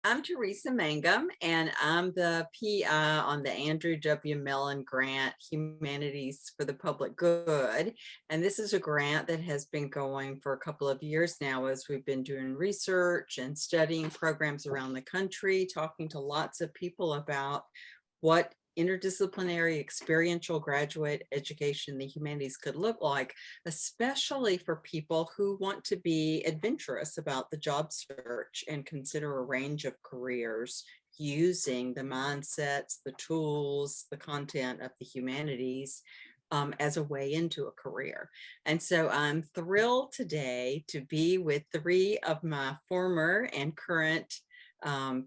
I'm Teresa Mangum, and I'm the PI on the Andrew W. Mellon Grant, Humanities for the Public Good. And this is a grant that has been going for a couple of years now as we've been doing research and studying programs around the country, talking to lots of people about what interdisciplinary experiential graduate education in the humanities could look like, especially for people who want to be adventurous about the job search and consider a range of careers using the mindsets, the tools, the content of the humanities as a way into a career. And so I'm thrilled today to be with three of my former and current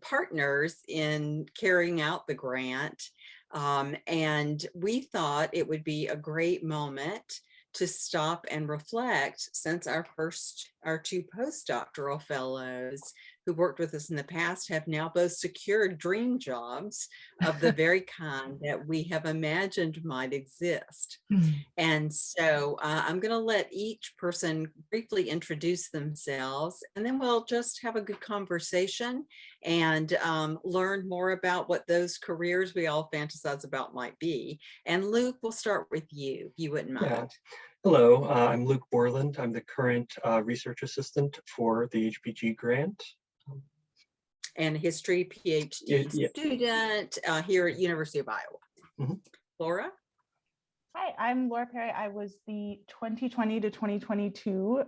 partners in carrying out the grant. And we thought it would be a great moment to stop and reflect, since our two postdoctoral fellows who worked with us in the past have now both secured dream jobs of the very kind that we have imagined might exist. And so I'm going to let each person briefly introduce themselves, and then we'll just have a good conversation and learn more about what those careers we all fantasize about might be. And Luke, we'll start with you, if you wouldn't mind. Yeah. Hello, I'm Luke Borland. I'm the current research assistant for the HPG grant. And history PhD student here at University of Iowa. Laura? Hi, I'm Laura Perry. I was the 2020 to 2022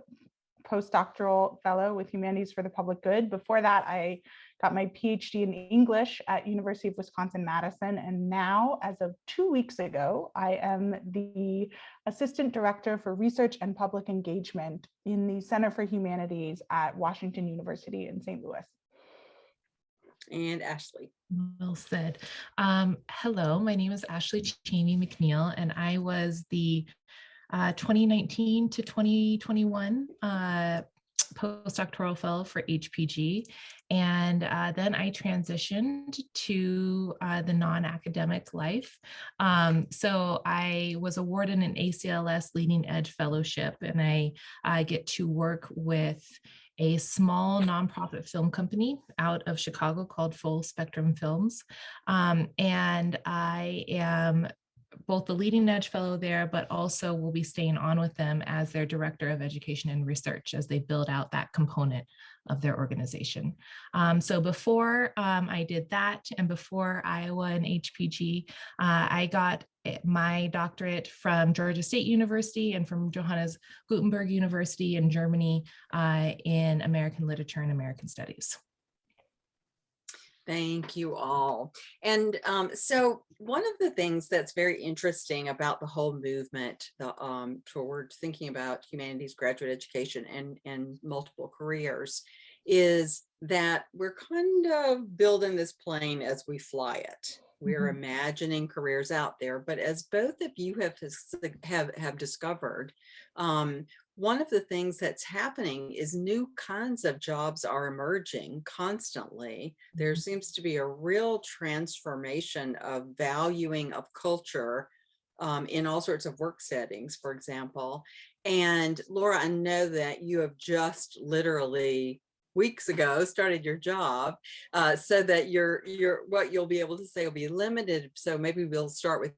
postdoctoral fellow with Humanities for the Public Good. Before that, I got my PhD in English at University of Wisconsin-Madison. And now, as of 2 weeks ago, I am the Assistant Director for Research and Public Engagement in the Center for Humanities at Washington University in St. Louis. And Ashley. Well said. Hello, my name is Ashley Cheyemi McNeil, and I was the 2019 to 2021 postdoctoral fellow for HPG. And then I transitioned to the non-academic life. So I was awarded an ACLS Leading Edge Fellowship, and I get to work with a small nonprofit film company out of Chicago called Full Spectrum Films. And I am both the Leading Edge Fellow there, but also will be staying on with them as their Director of Education and Research as they build out that component of their organization. So before I did that, and before Iowa and HPG, I got my doctorate from Georgia State University and from Johannes Gutenberg University in Germany in American Literature and American Studies. Thank you all. And so one of the things that's very interesting about the whole movement toward thinking about humanities graduate education and multiple careers is that we're kind of building this plane as we fly it. We're imagining careers out there, but as both of you have discovered, one of the things that's happening is new kinds of jobs are emerging constantly. There seems to be a real transformation of valuing of culture in all sorts of work settings, for example. And Laura, I know that you have just literally weeks ago started your job, so that your what you'll be able to say will be limited. So maybe we'll start with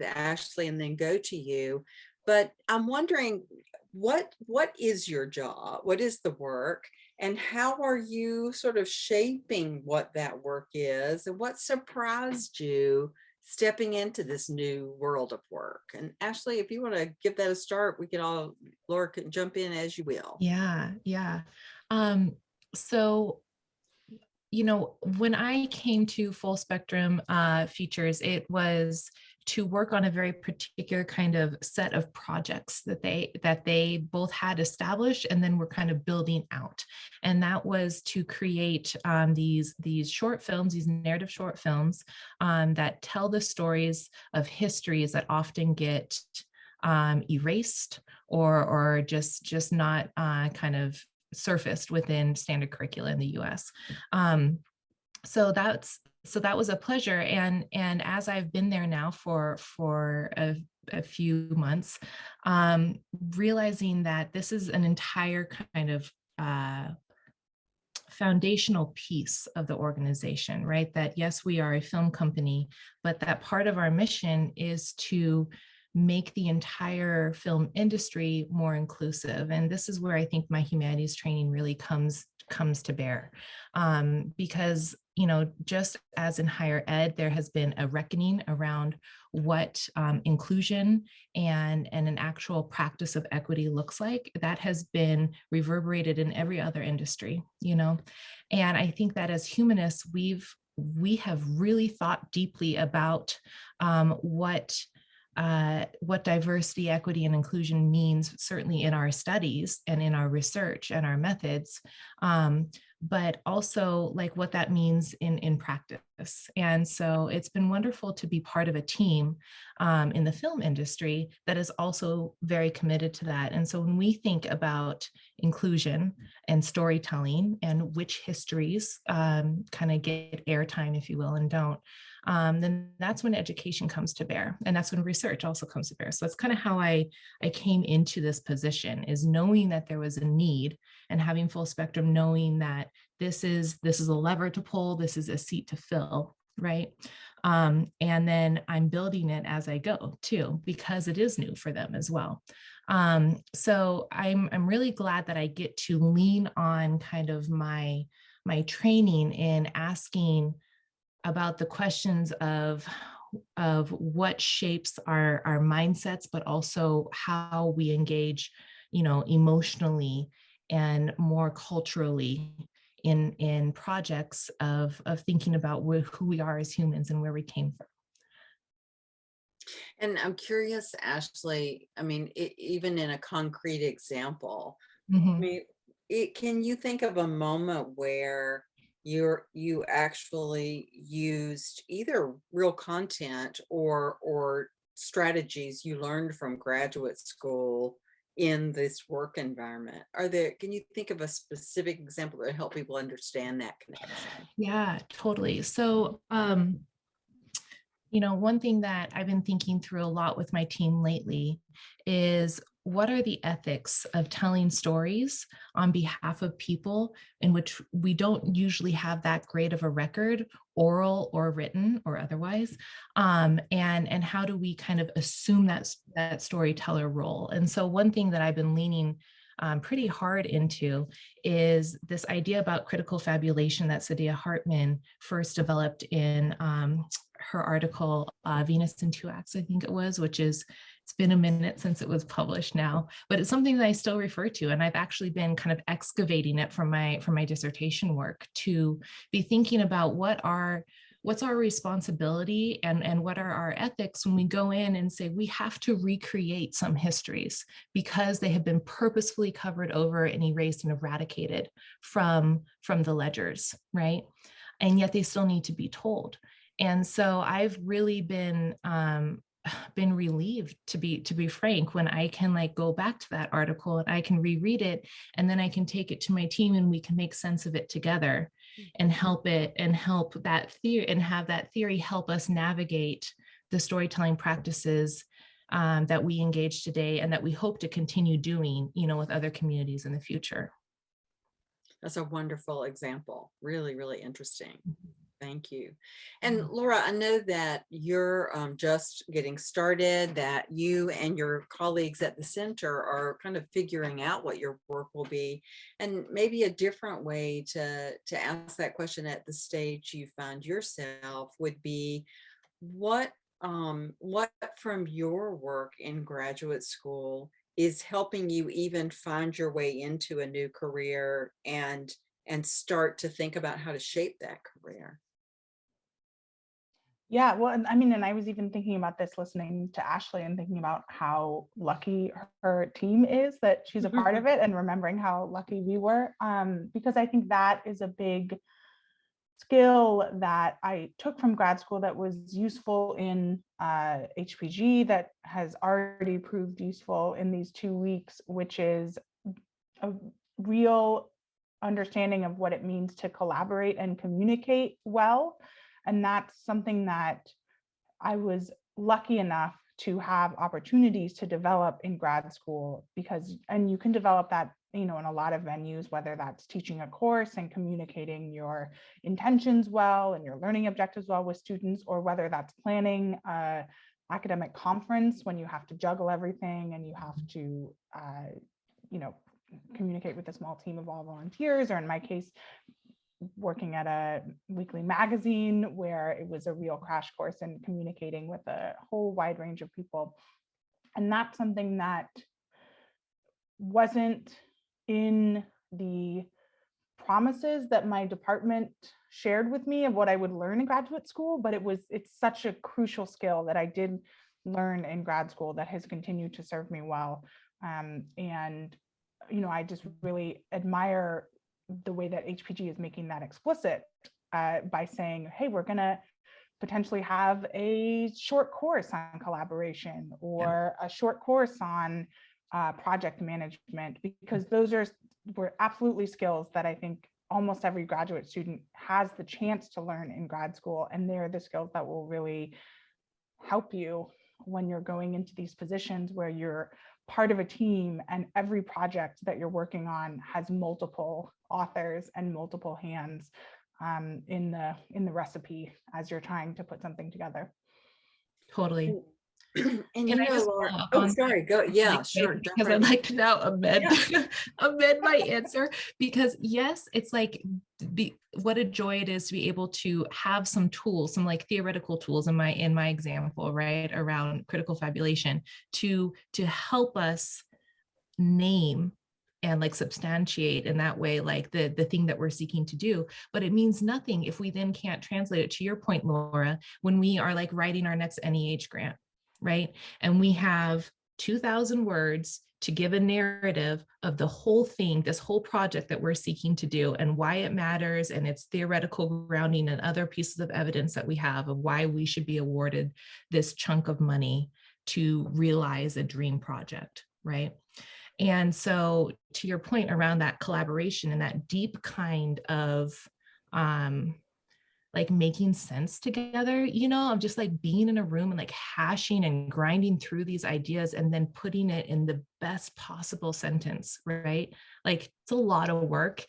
Ashley and then go to you. But I'm wondering, what is your job? What is the work? And how are you sort of shaping what that work is? And what surprised you stepping into this new world of work? And Ashley, if you want to give that a start, Laura can jump in as you will. Yeah. So, when I came to Full Spectrum Features, it was to work on a very particular kind of set of projects that they both had established and then were kind of building out. And that was to create these short films, these narrative short films that tell the stories of histories that often get erased or just not kind of surfaced within standard curricula in the US. So that was a pleasure. And as I've been there now for a few months, realizing that this is an entire kind of foundational piece of the organization, right? That yes, we are a film company, but that part of our mission is to make the entire film industry more inclusive. And this is where I think my humanities training really comes to bear. Because, you know, just as in higher ed, there has been a reckoning around what inclusion and an actual practice of equity looks like. That has been reverberated in every other industry, you know. And I think that as humanists, we have really thought deeply about what diversity, equity, and inclusion means, certainly in our studies and in our research and our methods, but also like what that means in practice. And so it's been wonderful to be part of a team in the film industry that is also very committed to that. And so when we think about inclusion and storytelling and which histories kind of get airtime, if you will, and don't, then that's when education comes to bear. And that's when research also comes to bear. So that's kind of how I came into this position, is knowing that there was a need and having full spectrum, knowing that this is a lever to pull, this is a seat to fill, right? And then I'm building it as I go too, because it is new for them as well. So I'm really glad that I get to lean on kind of my training in asking about the questions of what shapes our mindsets, but also how we engage, you know, emotionally and more culturally in projects of thinking about who we are as humans and where we came from. And I'm curious, Ashley, I mean, even in a concrete example, I Mhm. mean, can you think of a moment where you actually used either real content or strategies you learned from graduate school in this work environment? Can you think of a specific example to help people understand that connection? Yeah, totally. So, you know, one thing that I've been thinking through a lot with my team lately is, what are the ethics of telling stories on behalf of people in which we don't usually have that great of a record, oral or written or otherwise, and how do we kind of assume that storyteller role? And so one thing that I've been leaning pretty hard into is this idea about critical fabulation that Saidiya Hartman first developed in her article, Venus in Two Acts, I think it was, which is, it's been a minute since it was published now, but it's something that I still refer to. And I've actually been kind of excavating it from my dissertation work to be thinking about what's our responsibility and what are our ethics when we go in and say we have to recreate some histories because they have been purposefully covered over and erased and eradicated from the ledgers, right? And yet they still need to be told. And so I've really been relieved, to be frank, when I can like go back to that article and I can reread it, and then I can take it to my team and we can make sense of it together and help that theory and have that theory help us navigate the storytelling practices that we engage today and that we hope to continue doing, you know, with other communities in the future. That's a wonderful example. Really, really interesting. Thank you. And Laura, I know that you're just getting started, that you and your colleagues at the center are kind of figuring out what your work will be. And maybe a different way to ask that question at the stage you find yourself would be, what from your work in graduate school is helping you even find your way into a new career and start to think about how to shape that career? Yeah, well, and I mean, and I was even thinking about this listening to Ashley and thinking about how lucky her team is that she's a part of it, and remembering how lucky we were, because I think that is a big skill that I took from grad school that was useful in HPG, that has already proved useful in these 2 weeks, which is a real understanding of what it means to collaborate and communicate well. And that's something that I was lucky enough to have opportunities to develop in grad school, and you can develop that, in a lot of venues, whether that's teaching a course and communicating your intentions well and your learning objectives well with students, or whether that's planning a academic conference when you have to juggle everything and you have to, communicate with a small team of all volunteers, or in my case, working at a weekly magazine where it was a real crash course in communicating with a whole wide range of people. And that's something that wasn't in the promises that my department shared with me of what I would learn in graduate school, but it's such a crucial skill that I did learn in grad school that has continued to serve me well. And I just really admire the way that HPG is making that explicit by saying, hey, we're going to potentially have a short course on collaboration, or a short course on project management, because those were absolutely skills that I think almost every graduate student has the chance to learn in grad school. And they're the skills that will really help you when you're going into these positions where you're part of a team and every project that you're working on has multiple authors and multiple hands in the recipe as you're trying to put something together. Totally. And Can I just Laura, on sorry, go. Yeah, sure. Because I'd like to now amend amend my answer, because yes, it's like what a joy it is to be able to have some tools, some like theoretical tools in my example, right, around critical fabulation to help us name and like substantiate in that way, like the thing that we're seeking to do. But it means nothing if we then can't translate it, to your point, Laura, when we are like writing our next NEH grant, right? And we have 2,000 words to give a narrative of the whole thing, this whole project that we're seeking to do and why it matters, and its theoretical grounding and other pieces of evidence that we have of why we should be awarded this chunk of money to realize a dream project, right? And so to your point around that collaboration and that deep kind of like making sense together, of just like being in a room and like hashing and grinding through these ideas and then putting it in the best possible sentence, right? Like it's a lot of work.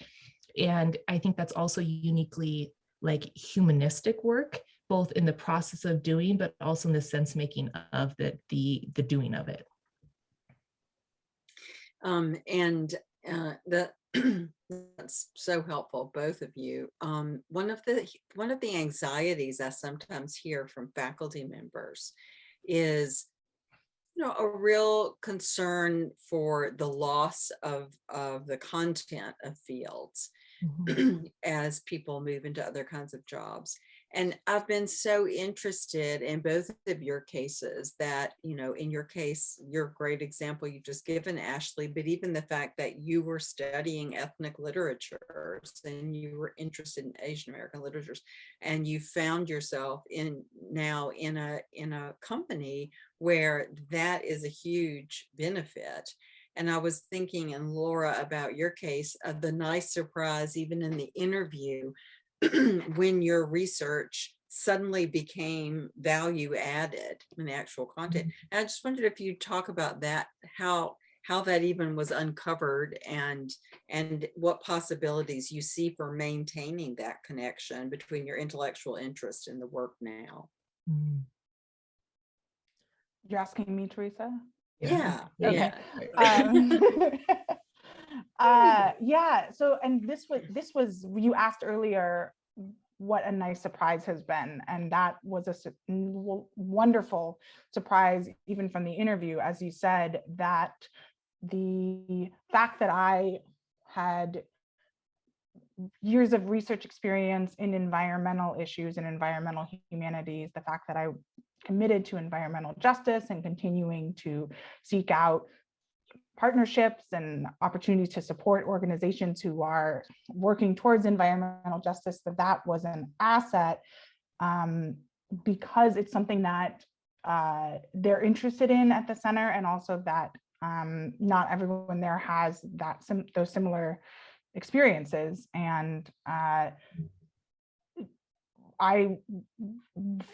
And I think that's also uniquely like humanistic work, both in the process of doing, but also in the sense making of the doing of it. That's so helpful, both of you. One of the anxieties I sometimes hear from faculty members is, a real concern for the loss of the content of fields as people move into other kinds of jobs. And I've been so interested in both of your cases that, in your case, your great example you've just given, Ashley, but even the fact that you were studying ethnic literatures and you were interested in Asian American literatures, and you found yourself now in a company where that is a huge benefit. And I was thinking, and Laura, about your case, of the nice surprise, even in the interview, when your research suddenly became value added in the actual content. And I just wondered if you'd talk about that, how that even was uncovered, and what possibilities you see for maintaining that connection between your intellectual interest and the work now. You're asking me, Teresa? Yeah. Okay. Yeah. So, and this was, you asked earlier what a nice surprise has been. And that was a wonderful surprise, even from the interview, as you said, that the fact that I had years of research experience in environmental issues and environmental humanities, the fact that I committed to environmental justice and continuing to seek out partnerships and opportunities to support organizations who are working towards environmental justice, that was an asset, because it's something that they're interested in at the center, and also that not everyone there has those similar experiences. And I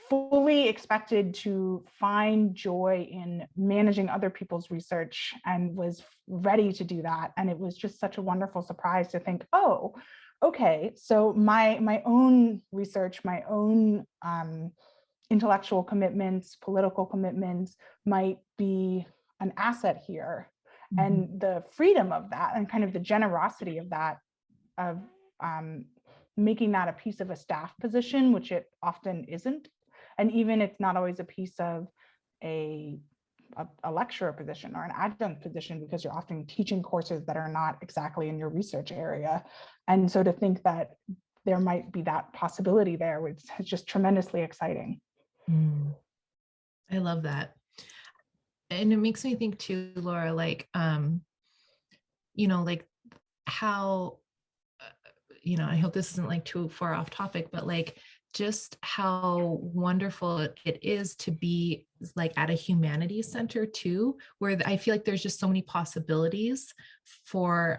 fully expected to find joy in managing other people's research and was ready to do that. And it was just such a wonderful surprise to think, oh, okay, so my own research, my own intellectual commitments, political commitments might be an asset here. And the freedom of that and kind of the generosity of that, of making that a piece of a staff position, which it often isn't. And even it's not always a piece of a lecturer position or an adjunct position, because you're often teaching courses that are not exactly in your research area. And so to think that there might be that possibility there, which is just tremendously exciting. I love that. And it makes me think too, Laura, like, you know, like how, you know, I hope this isn't like too far off topic, but like just how wonderful it is to be like at a humanities center too, where I feel like there's just so many possibilities for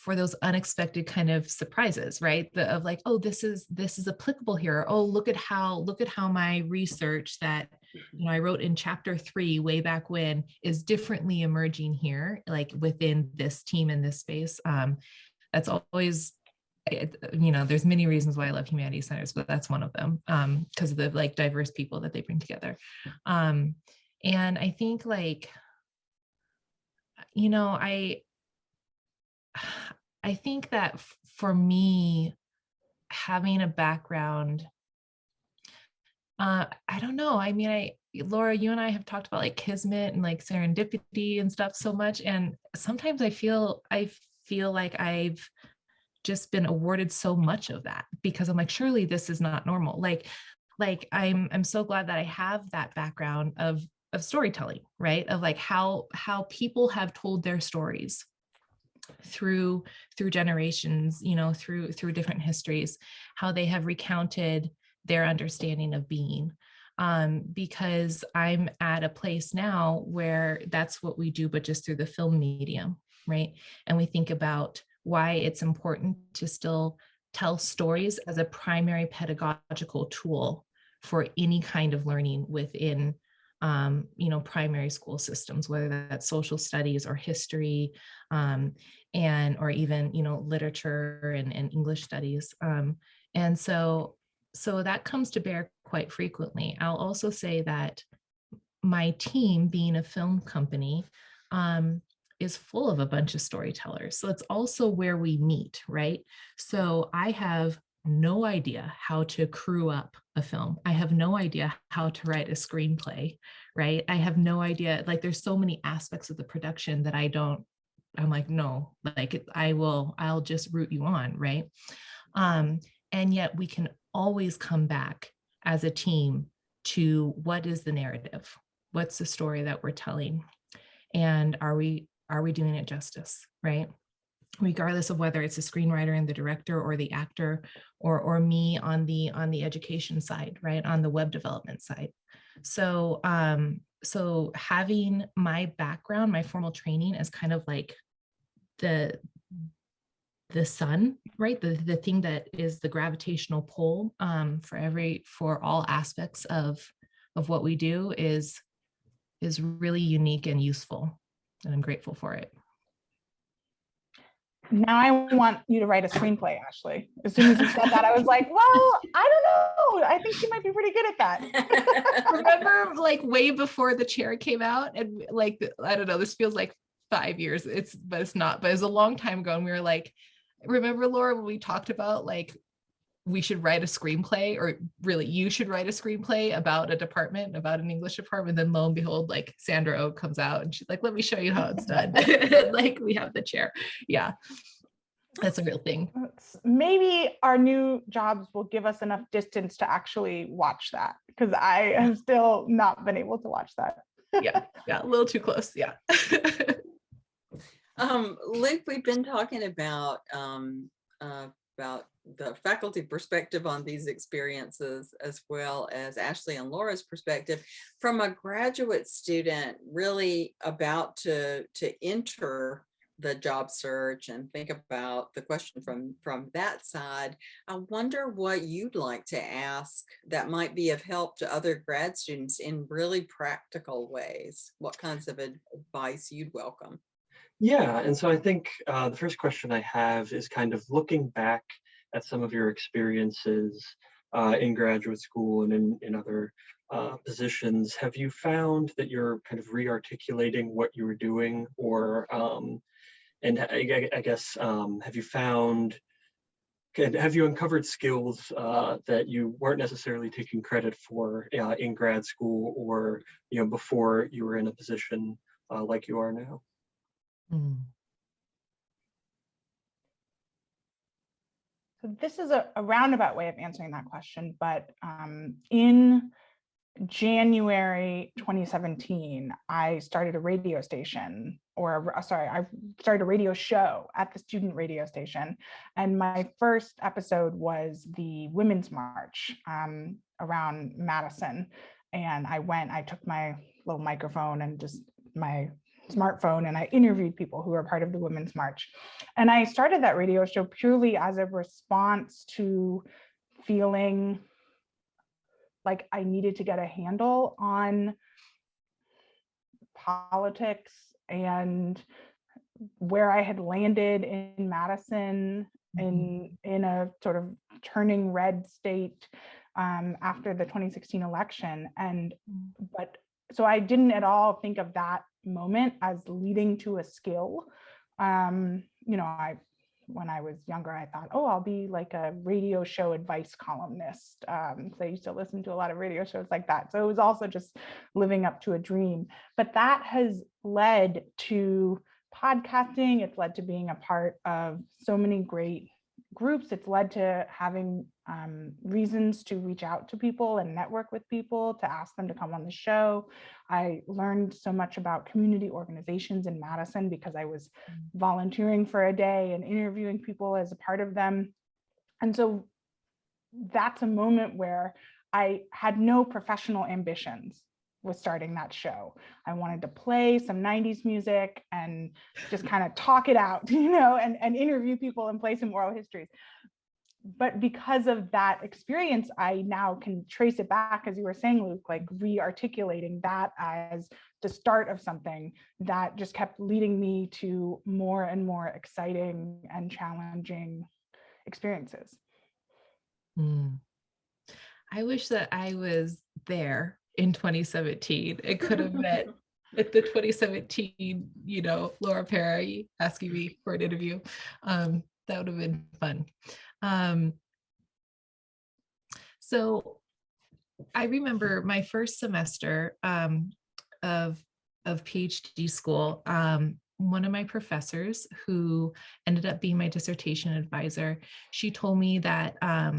those unexpected kind of surprises, right? Of like, oh, this is applicable here. Oh, look at how my research that, you know, I wrote in chapter 3 way back when is differently emerging here, like within this team in this space. That's always, you know, there's many reasons why I love humanities centers, but that's one of them, because of the like diverse people that they bring together. And I think like, you know, I think that for me, having a background, I don't know. I mean, Laura, you and I have talked about like kismet and like serendipity and stuff so much. And sometimes I feel like I've just been awarded so much of that because I'm like, surely this is not normal. Like I'm so glad that I have that background of storytelling, right? Of like how people have told their stories through generations, you know, through different histories, how they have recounted their understanding of being. Because I'm at a place now where that's what we do, but just through the film medium, right? And we think about why it's important to still tell stories as a primary pedagogical tool for any kind of learning within you know, primary school systems, whether that's social studies or history, and or even, you know, literature and English studies. And so that comes to bear quite frequently. I'll also say that my team, being a film company, is full of a bunch of storytellers. So it's also where we meet, right? So I have no idea how to crew up a film. I have no idea how to write a screenplay, right? I have no idea, like there's so many aspects of the production that I'm like, no, like I'll just root you on, right? And yet we can always come back as a team to what is the narrative? What's the story that we're telling? And are we doing it justice, right? Regardless of whether it's the screenwriter and the director or the actor or me on the education side, right? On the web development side. So so having my background, my formal training as kind of like the sun, right? The thing that is the gravitational pull for all aspects of what we do is really unique and useful. And I'm grateful for it. Now I want you to write a screenplay, Ashley. As soon as you said that, I was like, well, I don't know. I think she might be pretty good at that. Remember like way before the chair came out and like, I don't know, this feels like 5 years. But it's not, but it was a long time ago. And we were like, remember Laura, when we talked about like, we should write a screenplay, or really you should write a screenplay about a department, about an English department. Then lo and behold, like Sandra Oh comes out and she's like, let me show you how it's done. Like we have the chair. Yeah, that's a real thing. Maybe our new jobs will give us enough distance to actually watch that, because I have still not been able to watch that. Yeah, a little too close. Yeah. Luke, we've been talking about the faculty perspective on these experiences, as well as Ashley and Laura's perspective from a graduate student really about to enter the job search and think about the question from that side, I wonder what you'd like to ask that might be of help to other grad students in really practical ways. What kinds of advice you'd welcome? Yeah, and so I think the first question I have is kind of looking back at some of your experiences in graduate school and in other positions. Have you found that you're kind of re-articulating what you were doing, or and I guess have you found have you uncovered skills that you weren't necessarily taking credit for in grad school, or before you were in a position like you are now? Mm. So this is a roundabout way of answering that question, but in January 2017, I started a radio station, I started a radio show at the student radio station. And my first episode was the Women's March around Madison. And I took my little microphone and just my smartphone, and I interviewed people who were part of the Women's March. And I started that radio show purely as a response to feeling like I needed to get a handle on politics and where I had landed in Madison in a sort of turning red state after the 2016 election. So I didn't at all think of that moment as leading to a skill. When I was younger, I thought, oh, I'll be like a radio show advice columnist. So I used to listen to a lot of radio shows like that. So it was also just living up to a dream. But that has led to podcasting. It's led to being a part of so many great groups. It's led to having reasons to reach out to people and network with people, to ask them to come on the show. I learned so much about community organizations in Madison because I was volunteering for a day and interviewing people as a part of them. And so that's a moment where I had no professional ambitions with starting that show. I wanted to play some 90s music and just kind of talk it out, and interview people and play some oral histories. But because of that experience, I now can trace it back, as you were saying, Luke, like re-articulating that as the start of something that just kept leading me to more and more exciting and challenging experiences. I wish that I was there in 2017. It could have met at the 2017, Laura Perry asking me for an interview. That would have been fun. So I remember my first semester of PhD school. One of my professors, who ended up being my dissertation advisor, she told me that I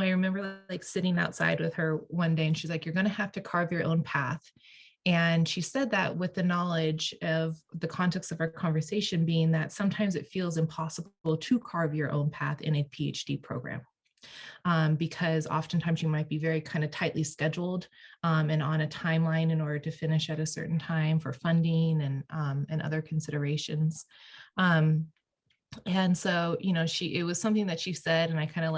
remember like sitting outside with her one day, and she's like, you're going to have to carve your own path. And she said that with the knowledge of the context of our conversation being that sometimes it feels impossible to carve your own path in a PhD program. Because oftentimes you might be very kind of tightly scheduled and on a timeline in order to finish at a certain time for funding and other considerations. And so, it was something that she said, and I kind of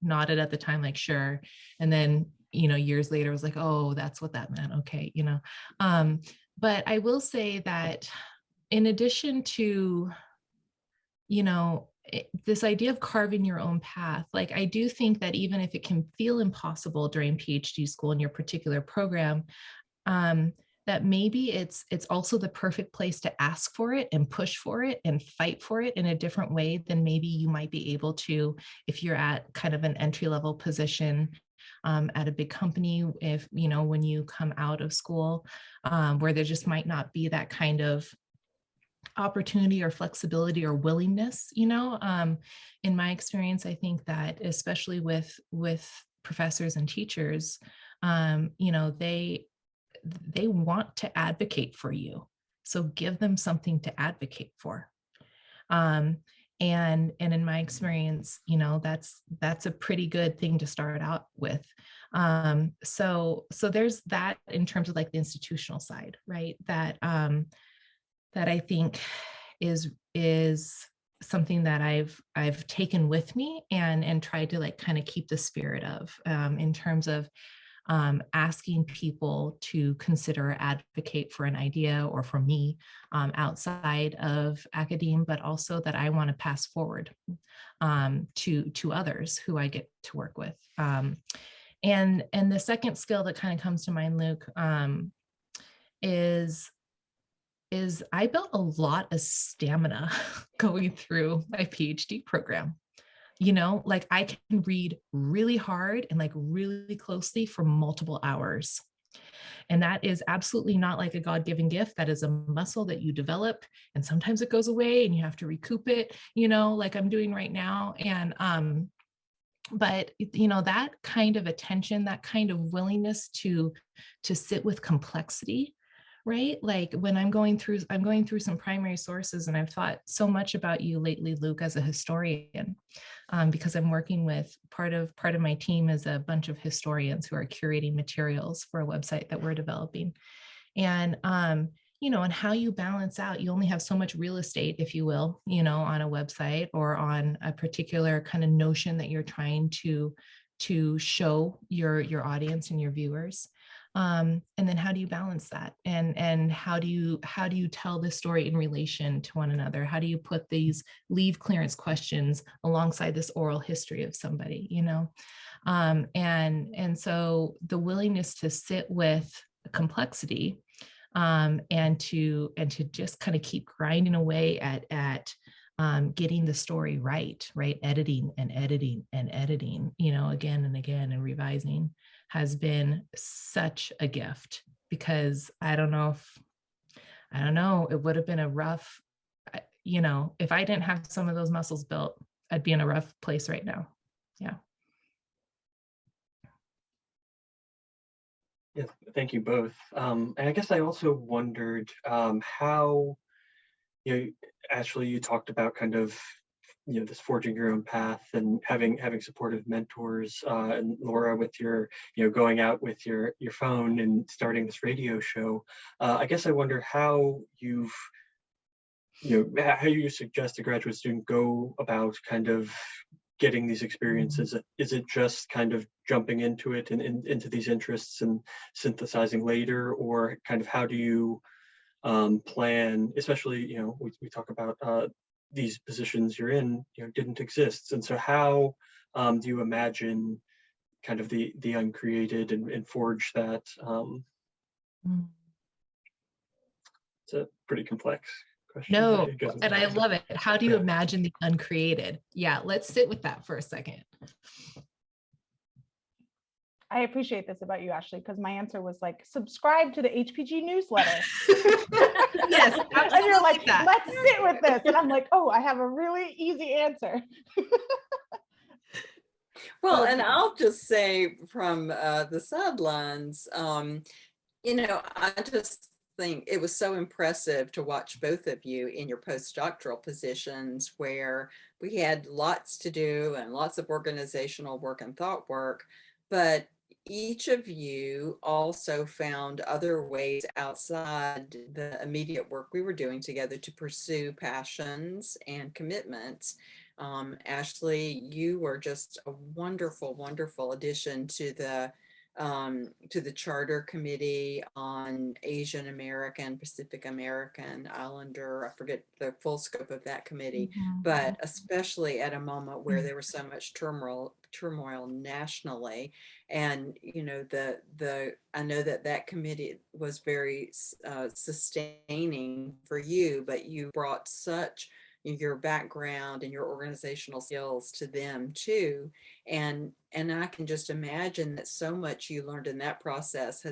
nodded at the time, like, sure. And then, years later, I was like, oh, that's what that meant. Okay. But I will say that in addition to, this idea of carving your own path, like, I do think that even if it can feel impossible during PhD school in your particular program, that maybe it's also the perfect place to ask for it and push for it and fight for it in a different way than maybe you might be able to if you're at kind of an entry-level position at a big company, if, when you come out of school, where there just might not be that kind of opportunity or flexibility or willingness. In my experience, I think that especially with professors and teachers, they want to advocate for you. So give them something to advocate for. And in my experience, that's a pretty good thing to start out with. So there's that in terms of like the institutional side, right? that I think is something that I've taken with me and tried to like kind of keep the spirit of, in terms of asking people to consider, advocate for an idea or for me, outside of academia, but also that I want to pass forward to others who I get to work with. And the second skill that kind of comes to mind, Luke, is I built a lot of stamina going through my PhD program. You know, like I can read really hard and like really closely for multiple hours. And that is absolutely not like a God-given gift. That is a muscle that you develop, and sometimes it goes away and you have to recoup it, you know, like I'm doing right now. And but you know, that kind of attention, that kind of willingness to sit with complexity, right? Like when I'm going through some primary sources, and I've thought so much about you lately, Luke, as a historian, because I'm working with part of my team is a bunch of historians who are curating materials for a website that we're developing. And you know, and how you balance out, you only have so much real estate, if you will, you know, on a website or on a particular kind of notion that you're trying to show your audience and your viewers. And then how do you balance that? And how do you tell the story in relation to one another? How do you put these leave clearance questions alongside this oral history of somebody, you know? And so the willingness to sit with complexity, and to just kind of keep grinding away at getting the story right, editing and editing and editing, you know, again and again, and revising has been such a gift, because I don't know, it would have been a rough, you know, if I didn't have some of those muscles built, I'd be in a rough place right now. Yeah. Yes, thank you both. And I guess I also wondered how, you know, Ashley, you talked about kind of, you know, this forging your own path and having supportive mentors, and Laura with your, you know, going out with your phone and starting this radio show. I guess I wonder how you've, you know, how you suggest a graduate student go about kind of getting these experiences. Is it just kind of jumping into it and into these interests and synthesizing later, or kind of how do you plan, especially, you know, we talk about these positions you're in, you know, didn't exist. And so how do you imagine kind of the uncreated and forge that? It's a pretty complex question. No, It goes and I love it. How do you imagine the uncreated? Yeah, let's sit with that for a second. I appreciate this about you, Ashley, because my answer was like, subscribe to the HPG newsletter. Yes, And you're like, that. let's sit with this. And I'm like, oh, I have a really easy answer. Well, and I'll just say from the sidelines, you know, I just think it was so impressive to watch both of you in your postdoctoral positions, where we had lots to do and lots of organizational work and thought work, but each of you also found other ways outside the immediate work we were doing together to pursue passions and commitments. Ashley, you were just a wonderful, wonderful addition to the Charter Committee on Asian American, Pacific American, Islander. I forget the full scope of that committee, but especially at a moment where there was so much turmoil nationally. And you know, I know that committee was very sustaining for you, but you brought such your background and your organizational skills to them too. And I can just imagine that so much you learned in that process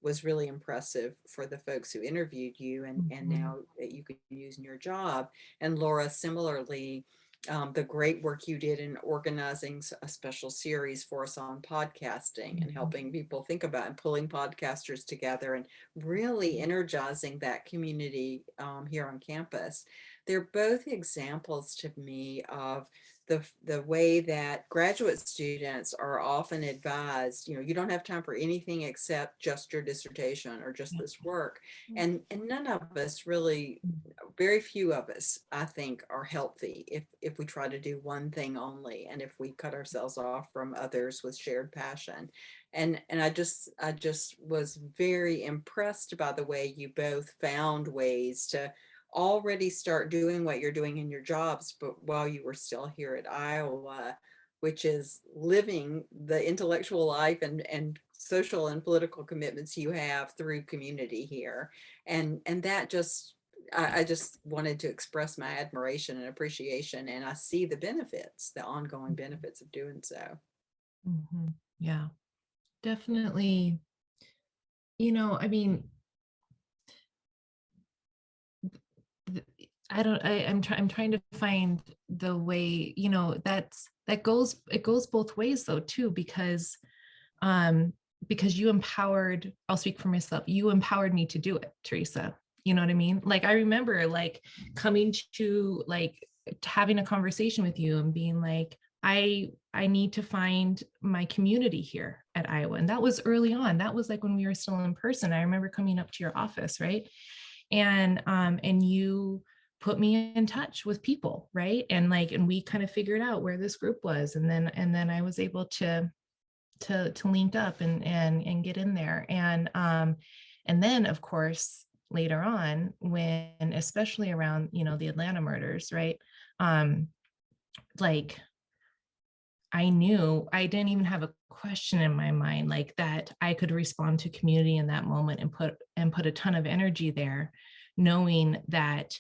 was really impressive for the folks who interviewed you, and now that you can use in your job. And Laura, similarly, the great work you did in organizing a special series for us on podcasting and helping people think about and pulling podcasters together and really energizing that community here on campus. They're both examples to me of the way that graduate students are often advised, you don't have time for anything except just your dissertation or just this work. And none of us really, very few of us, I think, are healthy if we try to do one thing only, and if we cut ourselves off from others with shared passion. And I just was very impressed by the way you both found ways to already start doing what you're doing in your jobs, but while you were still here at Iowa, which is living the intellectual life and social and political commitments you have through community here. And that just, I just wanted to express my admiration and appreciation, and I see the benefits, the ongoing benefits of doing so. Yeah, definitely. I mean, I'm trying to find the way, it goes both ways though too, because you empowered, I'll speak for myself, you empowered me to do it, Teresa. You know what I mean? Like, I remember like coming to like having a conversation with you and being like, I need to find my community here at Iowa. And that was early on. That was like when we were still in person. I remember coming up to your office, right? And you put me in touch with people, right? And we kind of figured out where this group was. And then I was able to link up and get in there. And then of course, later on, when, especially around, the Atlanta murders, right? Like, I knew I didn't even have a question in my mind like that I could respond to community in that moment and put a ton of energy there, knowing that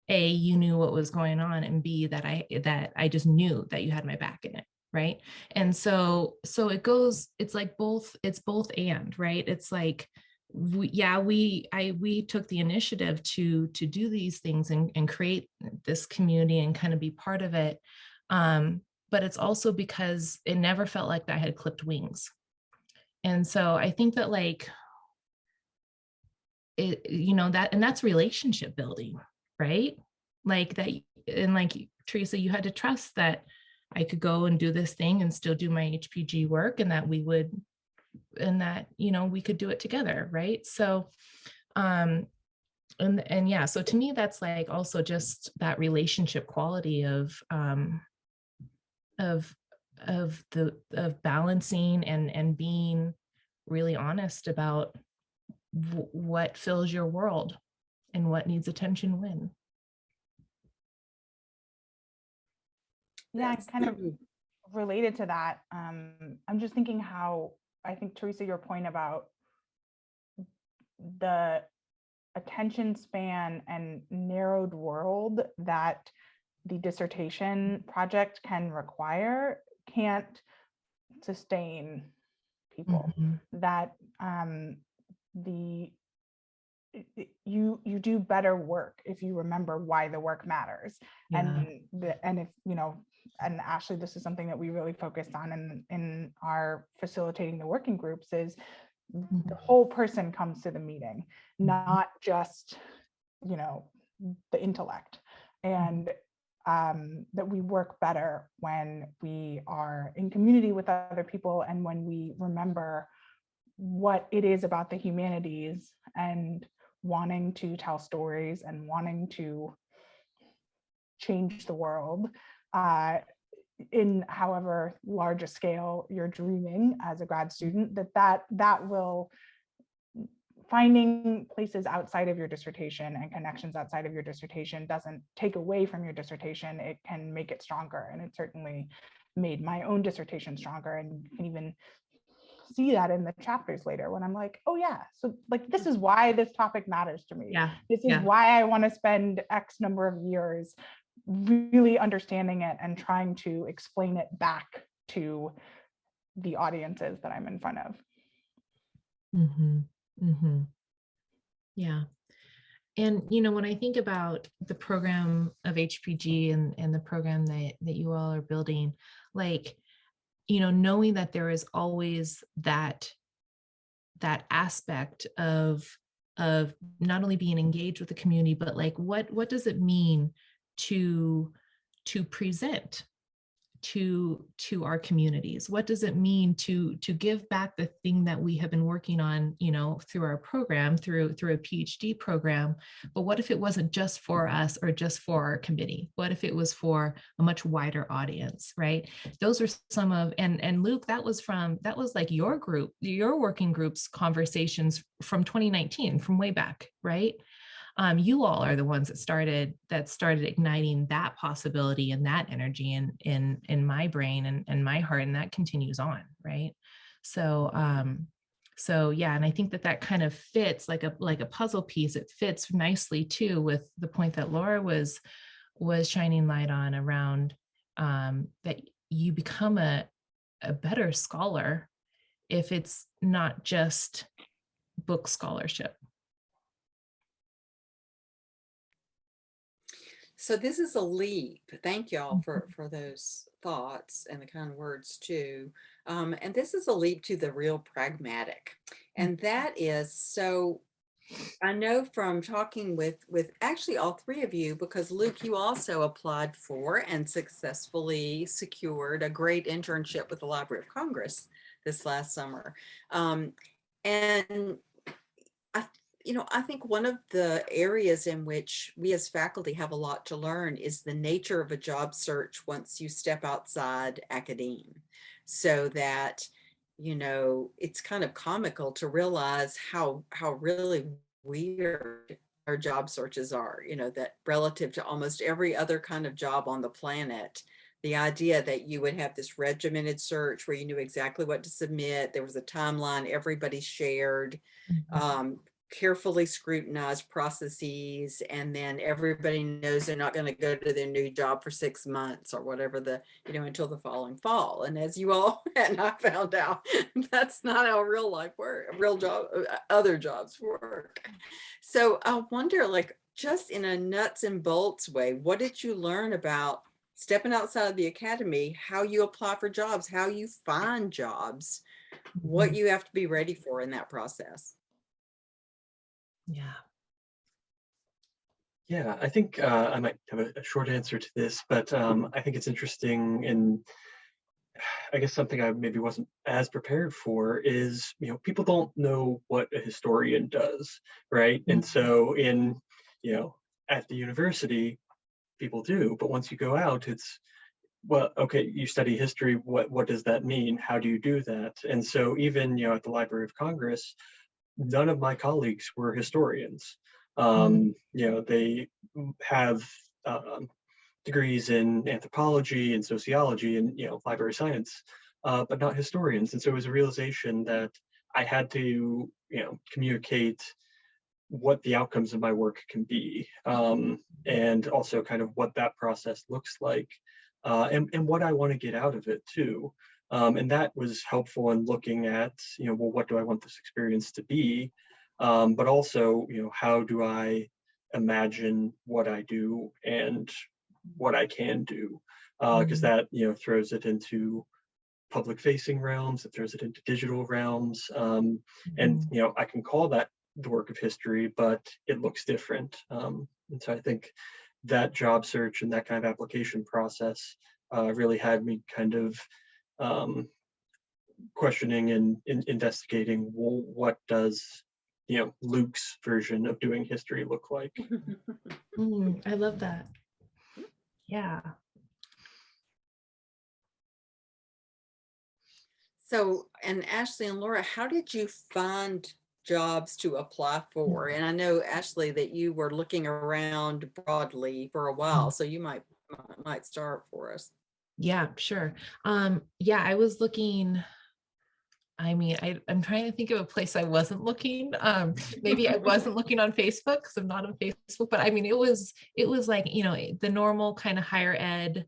A, you knew what was going on, and B, that I just knew that you had my back in it. Right. And so it's like it's both and, right. It's like, we took the initiative to do these things and create this community and kind of be part of it. But it's also because it never felt like I had clipped wings. And so I think that like, that's relationship building, right? Like that, and like Teresa, you had to trust that I could go and do this thing and still do my HPG work, and that we could do it together, right? So, and yeah, so to me, that's like also just that relationship quality of balancing and being really honest about what fills your world and what needs attention when. Yeah, kind of related to that. I'm just thinking how, I think, Teresa, your point about the attention span and narrowed world that the dissertation project can require can't sustain people. That you do better work if you remember why the work matters. Yeah. And if and Ashley, this is something that we really focused on in our facilitating the working groups, is the whole person comes to the meeting, not just the intellect. And that we work better when we are in community with other people, and when we remember what it is about the humanities and wanting to tell stories and wanting to change the world in however large a scale you're dreaming as a grad student, that will, finding places outside of your dissertation and connections outside of your dissertation doesn't take away from your dissertation. It can make it stronger. And it certainly made my own dissertation stronger. And you can even see that in the chapters later when I'm like, oh yeah, so like, this is why this topic matters to me. Yeah. This is why I want to spend X number of years really understanding it and trying to explain it back to the audiences that I'm in front of. Yeah. And, when I think about the program of HPG and the program that you all are building, like, knowing that there is always that aspect of not only being engaged with the community, but like, what does it mean to present to our communities? What does it mean to give back the thing that we have been working on, through our program, through a PhD program? But what if it wasn't just for us or just for our committee? What if it was for a much wider audience, right? Those are some of, and Luke, that was like your working group's conversations from 2019, from way back, right? You all are the ones that started igniting that possibility and that energy in my brain and my heart, and that continues on, right? So yeah, and I think that kind of fits like a puzzle piece. It fits nicely too with the point that Laura was shining light on around, that you become a better scholar if it's not just book scholarship. So this is a leap. Thank y'all for those thoughts and the kind words too. And this is a leap to the real pragmatic. And that is, so I know from talking with actually all three of you, because Luke, you also applied for and successfully secured a great internship with the Library of Congress this last summer. And I think one of the areas in which we as faculty have a lot to learn is the nature of a job search once you step outside academe. So that, it's kind of comical to realize how really weird our job searches are, that relative to almost every other kind of job on the planet, the idea that you would have this regimented search where you knew exactly what to submit, there was a timeline everybody shared, carefully scrutinized processes, and then everybody knows they're not going to go to their new job for 6 months or whatever until the following fall. And as you all and I found out, that's not how real life works, other jobs work. So I wonder, like, just in a nuts and bolts way, what did you learn about stepping outside of the academy, how you apply for jobs, how you find jobs, what you have to be ready for in that process? Yeah, I think I might have a short answer to this, but I think it's interesting, and I guess something I maybe wasn't as prepared for is, people don't know what a historian does, right? And so at the university, people do, but once you go out, it's, well, okay, you study history, what does that mean? How do you do that? And so even, at the Library of Congress, none of my colleagues were historians. They have degrees in anthropology and sociology and library science, but not historians. And so it was a realization that I had to communicate what the outcomes of my work can be, and also kind of what that process looks like, and what I want to get out of it too. And that was helpful in looking at, well, what do I want this experience to be? But also, how do I imagine what I do and what I can do? Because that, throws it into public facing realms, it throws it into digital realms. And, I can call that the work of history, but it looks different. And so I think that job search and that kind of application process really had me kind of questioning and investigating, well, what does Luke's version of doing history look like? I love that. Yeah. So, and Ashley and Laura, how did you find jobs to apply for? And I know, Ashley, that you were looking around broadly for a while, so you might start for us. Yeah, sure. Yeah, I was looking. I mean, I'm trying to think of a place I wasn't looking. Maybe I wasn't looking on Facebook because I'm not on Facebook, but I mean, it was like, the normal kind of higher ed